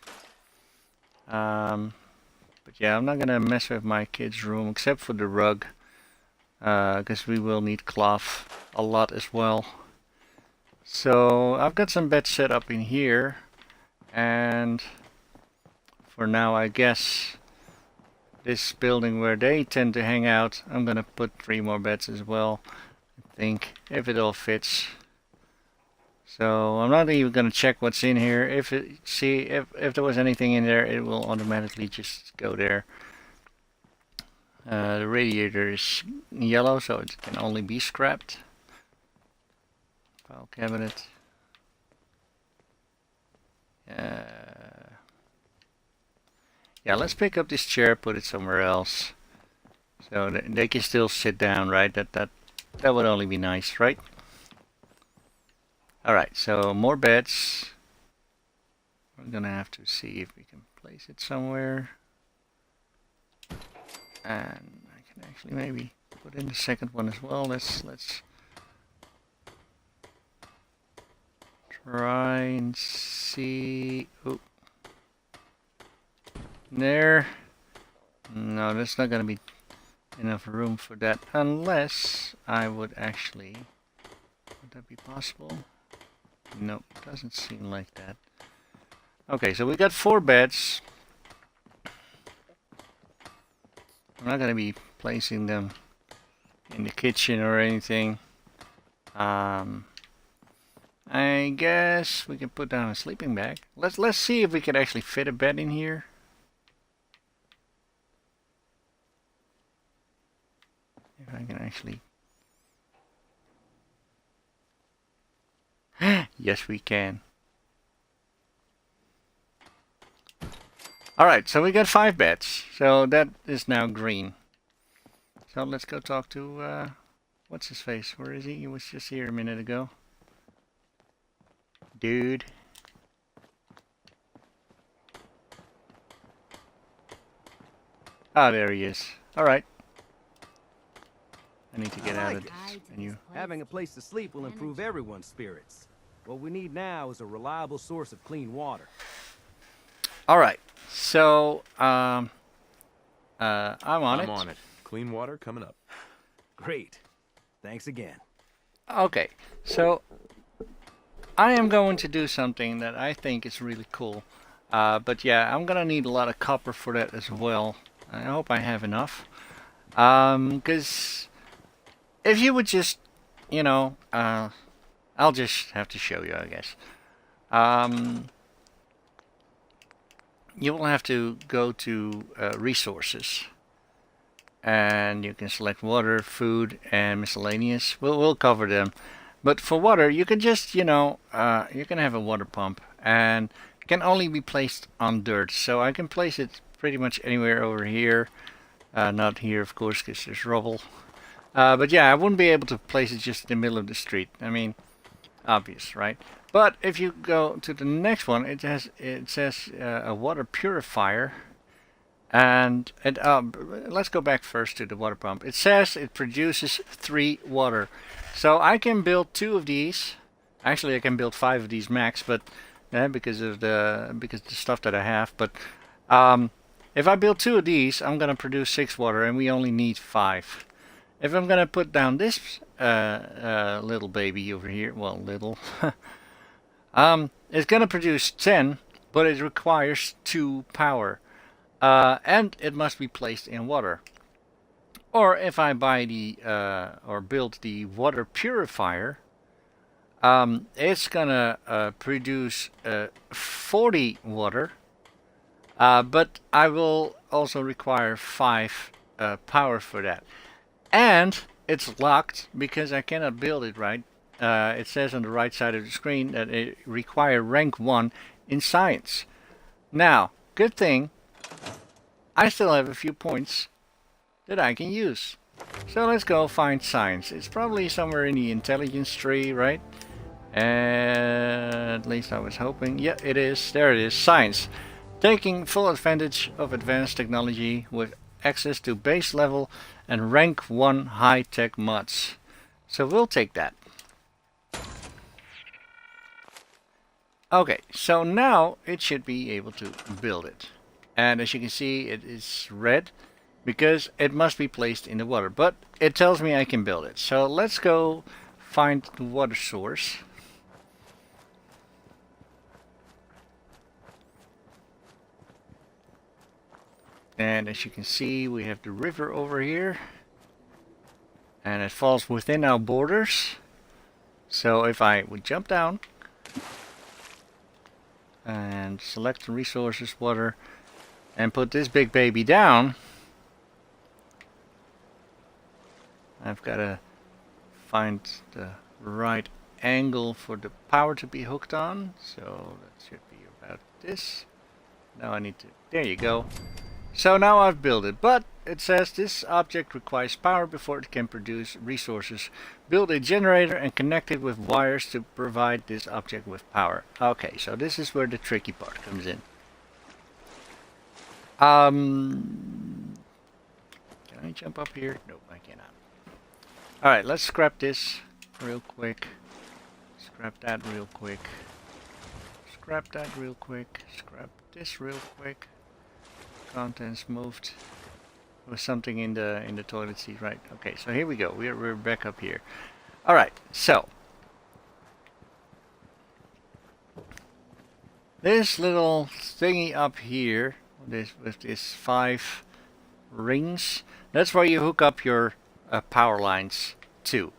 But yeah, I'm not gonna mess with my kids' room except for the rug, because we will need cloth a lot as well. So I've got some beds set up in here, and for now I guess this building where they tend to hang out, I'm gonna put 3 more beds as well, I think, if it all fits. So I'm not even gonna check what's in here. If there was anything in there, it will automatically just go there. The radiator is yellow, so it can only be scrapped. File cabinet. Yeah, let's pick up this chair, put it somewhere else, so they can still sit down, right? That would only be nice, right? All right, so more beds. We're gonna have to see if we can place it somewhere, and I can actually maybe put in the second one as well. Let's try and see. Oh. There. No, there's not gonna be enough room for that unless I would actually. Would that be possible? No, doesn't seem like that. Okay, so we got 4 beds. I'm not gonna be placing them in the kitchen or anything. I guess we can put down a sleeping bag. Let's see if we can actually fit a bed in here. If I can actually. Yes, we can. Alright, so we got 5 beds. So that is now green. So let's go talk to, what's his face? Where is he? He was just here a minute ago. Dude. Oh, there he is. Alright. I need to get out of this menu. Having a place to sleep will improve everyone's spirits. What we need now is a reliable source of clean water. Alright, so I'm on it. I'm on it. Clean water coming up. Great. Thanks again. Okay, so I am going to do something that I think is really cool. But yeah, I'm gonna need a lot of copper for that as well. I hope I have enough. Because if you would just, you know, I'll just have to show you, I guess. You will have to go to resources, and you can select water, food, and miscellaneous. We'll cover them, but for water, you can just, you know, you can have a water pump, and it can only be placed on dirt. So I can place it pretty much anywhere over here. Not here, of course, because there's rubble. But yeah, I wouldn't be able to place it just in the middle of the street. I mean, obvious, right? But if you go to the next one, it says a water purifier, and let's go back first to the water pump. It says it produces 3 water, so I can build 2 of these. Actually, I can build 5 of these max, but because the stuff that I have. But if I build 2 of these, I'm gonna produce 6 water, and we only need 5. If I'm gonna put down this little baby over here, well, little. It's gonna produce 10, but it requires 2 power, and it must be placed in water. Or if I buy the or build the water purifier, it's gonna produce 40 water, but I will also require 5 power for that, and it's locked because I cannot build it right. It says on the right side of the screen that it requires rank 1 in science. Now, good thing, I still have a few points that I can use. So let's go find science. It's probably somewhere in the intelligence tree, right? At least I was hoping. Yeah, it is. There it is. Science. Taking full advantage of advanced technology with access to base level and rank 1 high-tech mods. So we'll take that. Okay, so now it should be able to build it. And as you can see, it is red because it must be placed in the water. But it tells me I can build it. So let's go find the water source. And as you can see, we have the river over here. And it falls within our borders. So if I would jump down and select the resources, water, and put this big baby down, I've got to find the right angle for the power to be hooked on. So that should be about this. Now I need to, there you go. So now I've built it, but it says this object requires power before it can produce resources. Build a generator and connect it with wires to provide this object with power. Okay, so this is where the tricky part comes in. Can I jump up here? Nope, I cannot. Alright, let's scrap this real quick. Scrap that real quick. Scrap that real quick. Scrap this real quick. Contents moved. There was something in the toilet seat, right? Okay, so here we go. We're back up here. All right, so this little thingy up here, with this 5 rings, that's where you hook up your power lines to.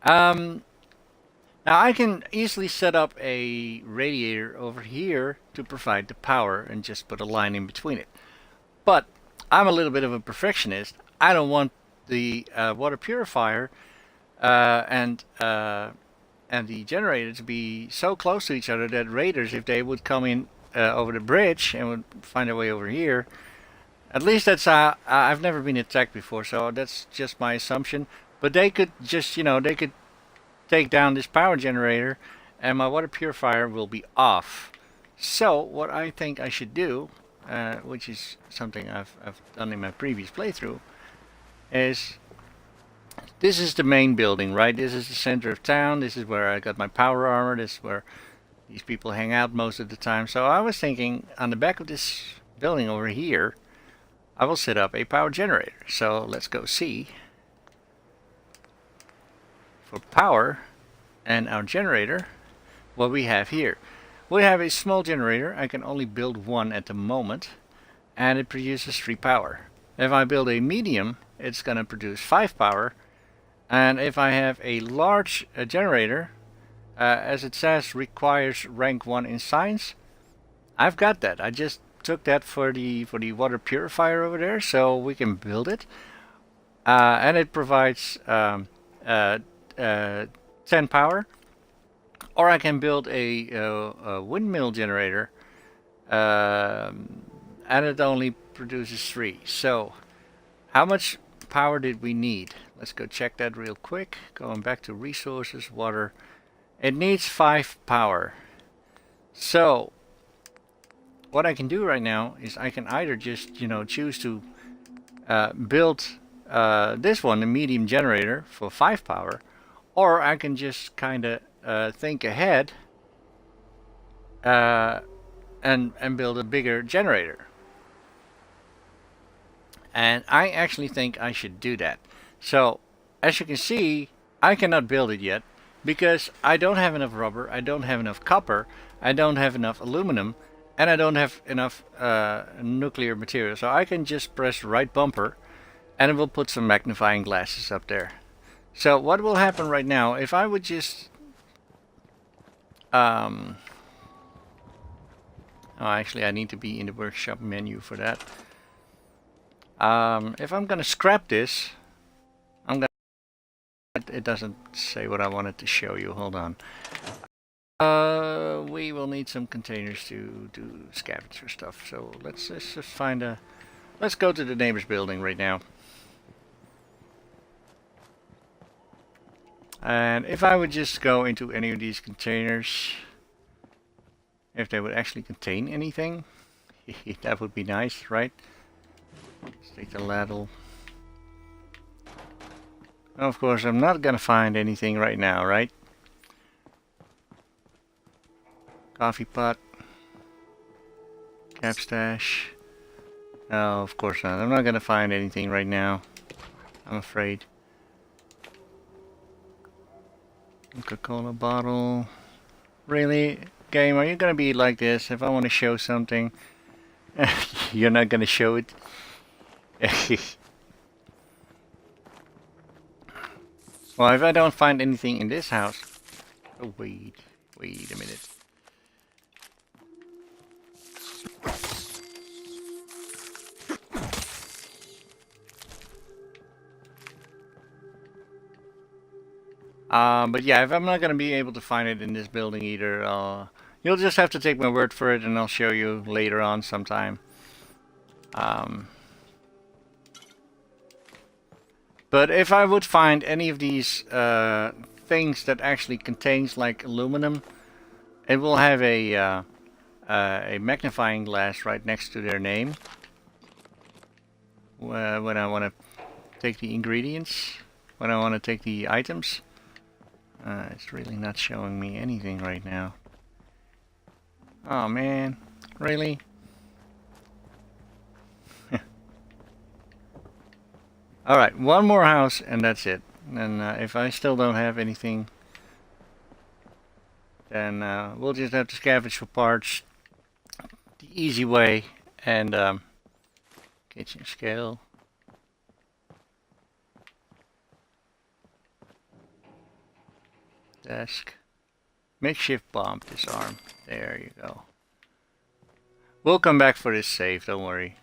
Now I can easily set up a radiator over here to provide the power and just put a line in between it. But I'm a little bit of a perfectionist. I don't want the water purifier and the generator to be so close to each other that raiders, if they would come in over the bridge and would find their way over here, at least that's I've never been attacked before, so that's just my assumption. But they could just, you know, they could take down this power generator and my water purifier will be off. So what I think I should do, which is something I've done in my previous playthrough, is this is the main building, right? This is the center of town. This is where I got my power armor. This is where these people hang out most of the time. So I was thinking on the back of this building over here, I will set up a power generator. So let's go see. For power and our generator, what we have here. We have a small generator. I can only build one at the moment, and it produces 3 power. If I build a medium, it's going to produce 5 power, and if I have a large generator, as it says, requires rank 1 in science, I've got that. I just took that for the water purifier over there, so we can build it, and it provides 10 power. Or I can build a windmill generator, and it only produces 3. So, how much power did we need? Let's go check that real quick. Going back to resources, water. It needs 5 power. So, what I can do right now is I can either just, you know, choose to build this one, the medium generator, for 5 power, or I can just kind of think ahead and build a bigger generator. And I actually think I should do that. So as you can see, I cannot build it yet because I don't have enough rubber, I don't have enough copper, I don't have enough aluminum, and I don't have enough nuclear material. So I can just press the right bumper and it will put some magnifying glasses up there. So what will happen right now, if I would just oh, actually I need to be in the workshop menu for that. If I'm gonna scrap this, it doesn't say what I wanted to show you. Hold on. We will need some containers to do scavenger stuff. So let's just find a. Let's go to the neighbor's building right now. And if I would just go into any of these containers, if they would actually contain anything, that would be nice, right? Let's take the ladle. Of course, I'm not gonna find anything right now, right? Coffee pot. Cap stash. No, of course not. I'm not gonna find anything right now, I'm afraid. Coca-Cola bottle. Really? Game, are you gonna be like this? If I want to show something, you're not gonna show it? Well, if I don't find anything in this house... Oh, wait a minute. But yeah, if I'm not gonna be able to find it in this building either, you'll just have to take my word for it, and I'll show you later on sometime. But if I would find any of these things that actually contains like aluminum, it will have a magnifying glass right next to their name. When I want to take the ingredients, when I want to take the items. It's really not showing me anything right now. Oh man, really? Alright, one more house and that's it. And if I still don't have anything, then we'll just have to scavenge for parts the easy way. And kitchen scale. Desk. Makeshift bomb disarm. There you go. We'll come back for this save, don't worry.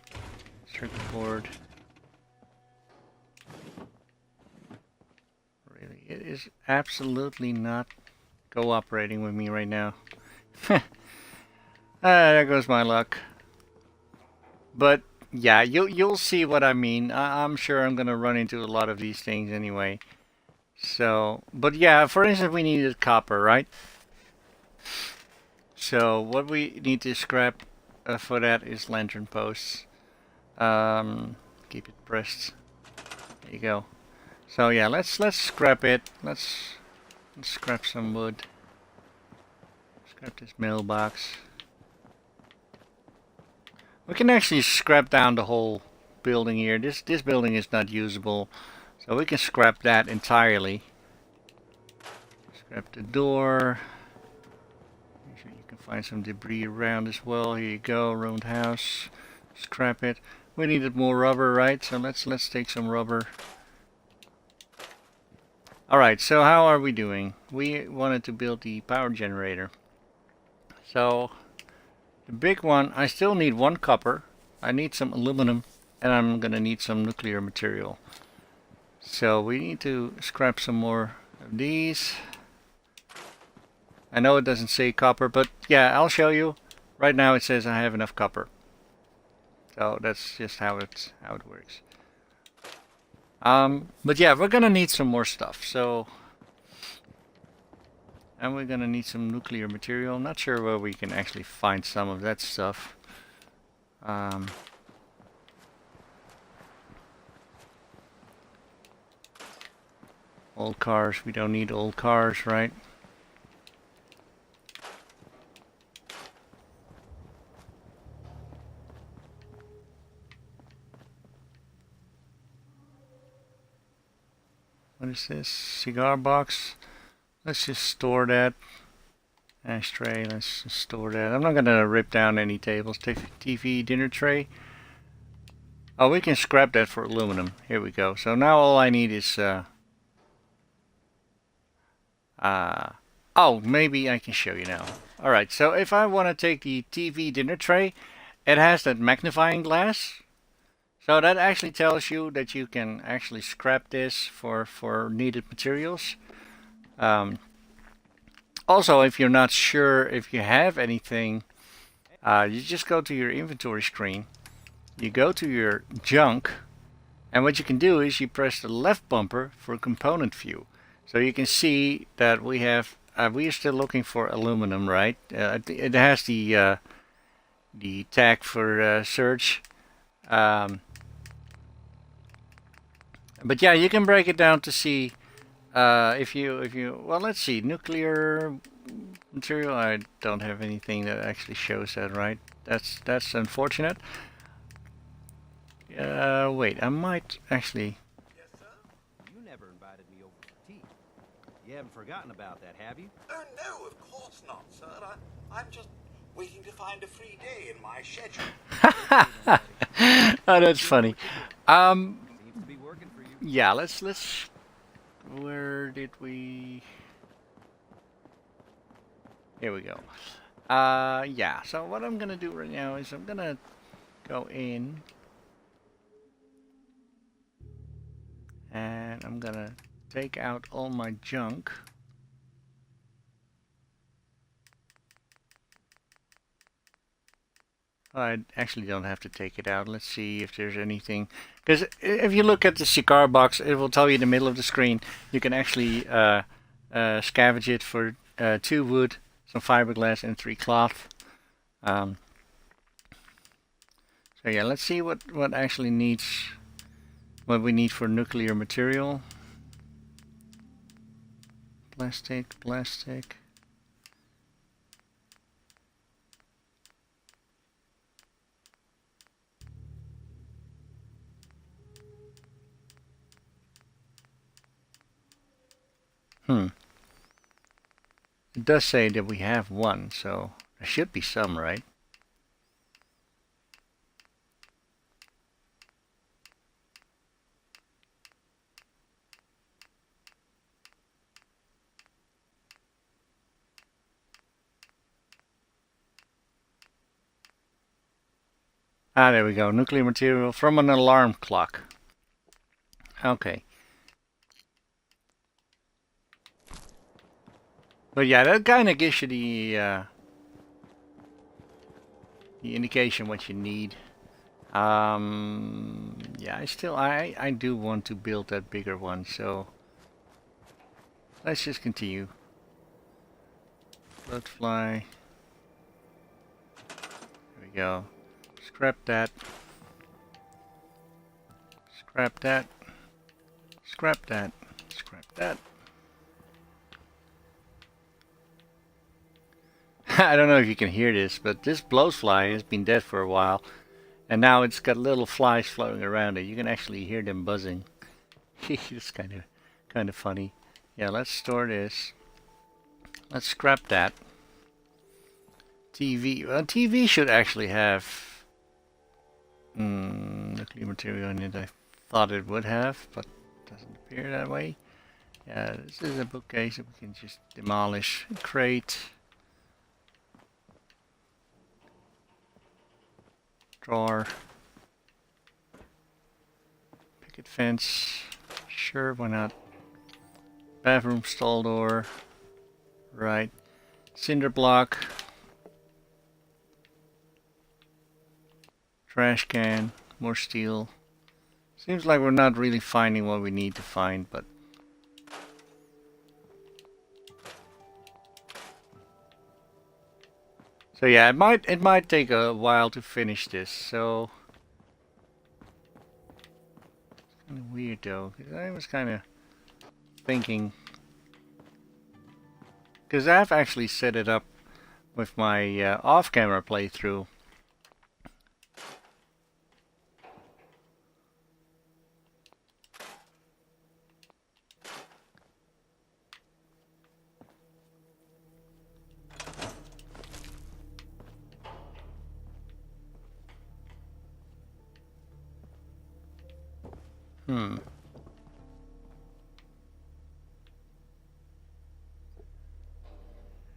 Circuit board. Really, it is absolutely not cooperating with me right now. There goes my luck. But yeah, you'll see what I mean. I'm sure I'm gonna run into a lot of these things anyway. So, but yeah, for instance, we needed copper, right? So what we need to scrap for that is lantern posts. Keep it pressed. There you go. So yeah, let's scrap it. Let's scrap some wood. Scrap this mailbox. We can actually scrap down the whole building here. This building is not usable. So we can scrap that entirely. Scrap the door. Make sure you can find some debris around as well. Here you go, ruined house. Scrap it. We needed more rubber, right? So let's take some rubber. Alright, so how are we doing? We wanted to build the power generator. So the big one, I still need one copper. I need some aluminum, and I'm gonna need some nuclear material. So we need to scrap some more of these. I know it doesn't say copper, but yeah, I'll show you. Right now it says I have enough copper. So that's just how it works. But yeah, we're gonna need some more stuff. So, and we're gonna need some nuclear material. I'm not sure where we can actually find some of that stuff. Old cars, we don't need old cars, right? What is this? Cigar box? Let's just store that. Ashtray, let's just store that. I'm not gonna rip down any tables. TV dinner tray. Oh, we can scrap that for aluminum. Here we go. So now all I need is oh, maybe I can show you now. Alright, so if I want to take the TV dinner tray, it has that magnifying glass. So that actually tells you that you can actually scrap this for needed materials. Also, if you're not sure if you have anything, you just go to your inventory screen. You go to your junk, and what you can do is you press the left bumper for component view. So you can see that we have, we are still looking for aluminum, right? It has the tag for search. But yeah, you can break it down to see if you well, let's see, nuclear material. I don't have anything that actually shows that, right? That's unfortunate. Wait, I might actually. You never invited me over for tea. You haven't forgotten about that, have you? Oh no, of course not, sir. I'm just waiting to find a free day in my schedule. Oh, that's funny. Seems to be working for you. Yeah, let's where did we? Here we go. Yeah, so what I'm gonna do right now is I'm gonna go in and I'm gonna take out all my junk. I actually don't have to take it out. Let's see if there's anything. Because if you look at the cigar box, it will tell you in the middle of the screen. You can actually scavenge it for 2 wood, some fiberglass, and 3 cloth. So yeah, let's see what actually needs, what we need for nuclear material. Plastic. It does say that we have 1, so there should be some, right? Ah, there we go. Nuclear material from an alarm clock. Okay. But yeah, that kind of gives you the indication what you need. Yeah, I do want to build that bigger one, so let's just continue. Bloodfly. There we go. Scrap that. Scrap that. Scrap that. Scrap that. I don't know if you can hear this, but this blowfly has been dead for a while, and now it's got little flies floating around it. You can actually hear them buzzing. It's kind of funny. Yeah, let's store this. Let's scrap that. TV. Well, TV should actually have nuclear material in it. I thought it would have, but it doesn't appear that way. Yeah, this is a bookcase that we can just demolish. Crate. Drawer. Picket fence. Sure, why not? Bathroom stall door. Right. Cinder block. Trash can. More steel. Seems like we're not really finding what we need to find, but so yeah, it might take a while to finish this, so it's kind of weird though, because I was kind of thinking, because I've actually set it up with my off-camera playthrough.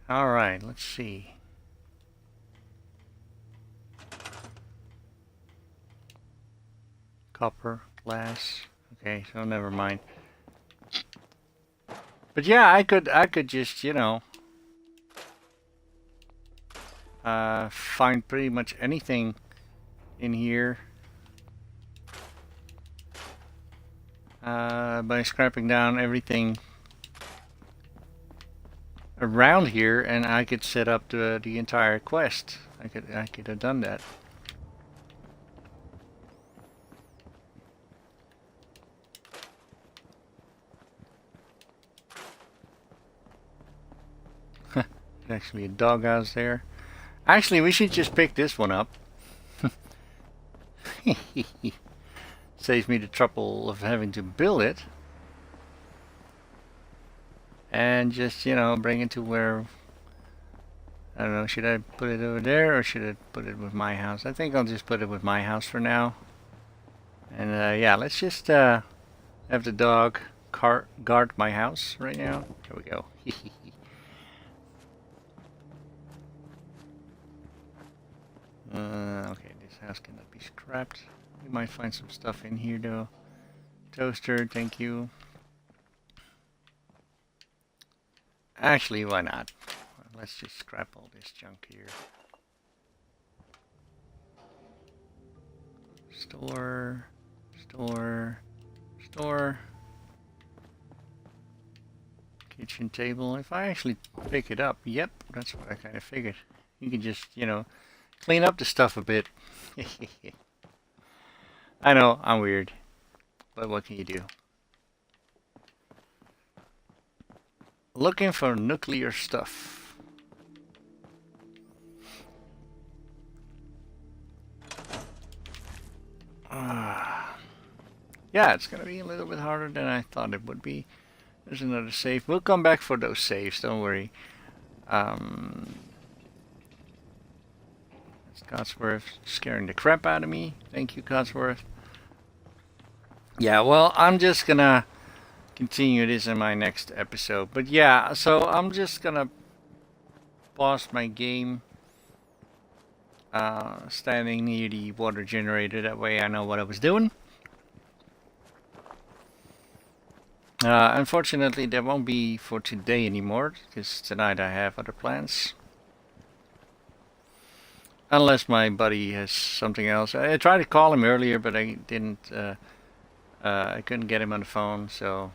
Alright, let's see. Copper, glass. Okay, so never mind. But yeah, I could just, you know, find pretty much anything in here by scrapping down everything around here, and I could set up the entire quest. I could have done that. Actually a doghouse there. Actually, we should just pick this one up. Saves me the trouble of having to build it. And just, you know, bring it to where, I don't know, should I put it over there or should I put it with my house? I think I'll just put it with my house for now. And yeah, let's just have the dog guard my house right now. There we go. Okay, this house cannot be scrapped. We might find some stuff in here though. Toaster, thank you. Actually, why not? Let's just scrap all this junk here. Store, store, store. Kitchen table. If I actually pick it up, yep, that's what I kind of figured. You can just, you know, clean up the stuff a bit. I know, I'm weird. But what can you do? Looking for nuclear stuff. Yeah, it's gonna be a little bit harder than I thought it would be. There's another save. We'll come back for those saves, don't worry. That's Codsworth scaring the crap out of me. Thank you, Codsworth. Yeah, well, I'm just gonna continue this in my next episode. But yeah, so I'm just gonna pause my game standing near the water generator. That way I know what I was doing. Unfortunately, that won't be for today anymore, because tonight I have other plans. Unless my buddy has something else. I tried to call him earlier, but I didn't. I couldn't get him on the phone, so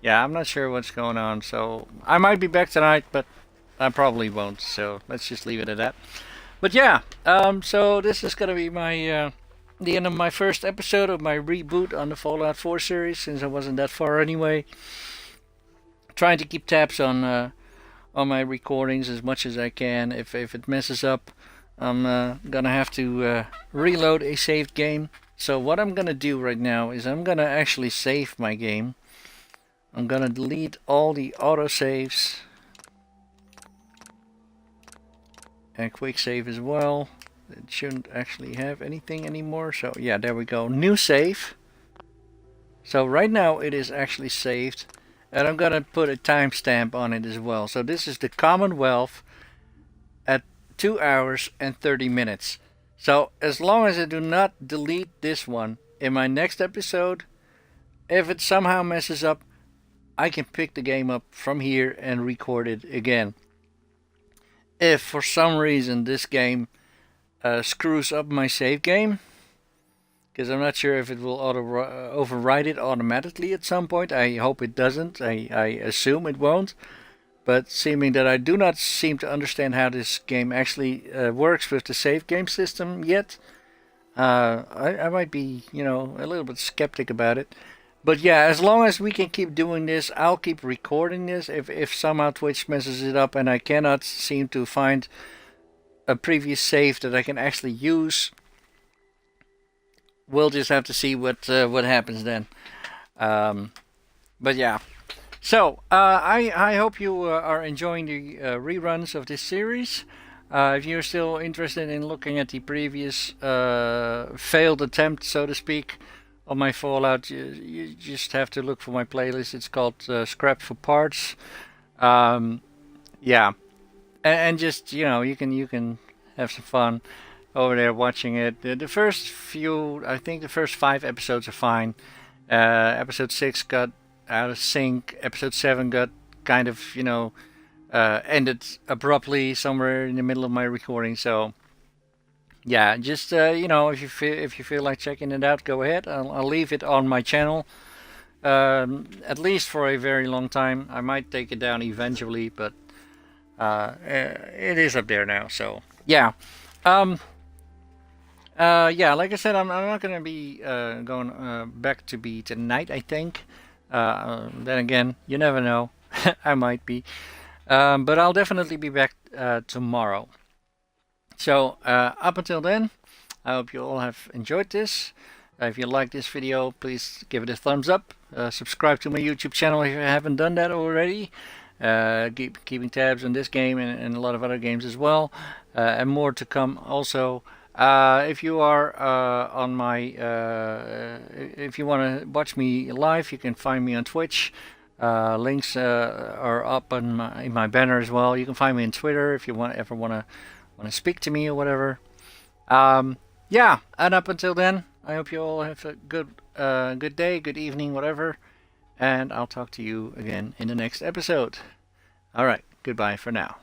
yeah, I'm not sure what's going on. So I might be back tonight, but I probably won't. So let's just leave it at that. But yeah, so this is gonna be my the end of my first episode of my reboot on the Fallout 4 series, since I wasn't that far anyway. Trying to keep tabs on my recordings as much as I can. If it messes up, I'm gonna have to reload a saved game. So what I'm gonna do right now is I'm gonna actually save my game. I'm gonna delete all the autosaves and quick save as well. It shouldn't actually have anything anymore. So yeah, there we go. New save. So right now it is actually saved. And I'm gonna put a timestamp on it as well. So this is the Commonwealth at 2 hours and 30 minutes. So as long as I do not delete this one in my next episode, if it somehow messes up, I can pick the game up from here and record it again. If for some reason this game screws up my save game, because I'm not sure if it will override it automatically at some point. I hope it doesn't. I assume it won't. But seeming that I do not seem to understand how this game actually works with the save game system yet, I might be, you know, a little bit skeptic about it. But yeah, as long as we can keep doing this, I'll keep recording this. If somehow Twitch messes it up and I cannot seem to find a previous save that I can actually use, we'll just have to see what happens then. But yeah. So, I hope you are enjoying the reruns of this series. If you're still interested in looking at the previous failed attempt, so to speak, on my Fallout, you just have to look for my playlist. It's called Scrap for Parts. Yeah, and just, you know, you can have some fun over there watching it. The first few, I think the first 5 episodes are fine. Episode 6 got out of sync. Episode 7 got kind of, you know, ended abruptly somewhere in the middle of my recording. So yeah, just you know, if you feel like checking it out, go ahead. I'll leave it on my channel at least for a very long time. I might take it down eventually, but it is up there now. So yeah. Yeah, like I said, I'm not gonna be going back to be tonight, I think. Then again, you never know. I might be. But I'll definitely be back tomorrow. So, up until then, I hope you all have enjoyed this. If you like this video, please give it a thumbs up. Subscribe to my YouTube channel if you haven't done that already. Keeping tabs on this game and a lot of other games as well. And more to come also. If you are on my, if you want to watch me live, you can find me on Twitch. Links are up in my banner as well. You can find me on Twitter if you ever want to speak to me or whatever. Yeah, and up until then, I hope you all have a good day, good evening, whatever. And I'll talk to you again in the next episode. All right, goodbye for now.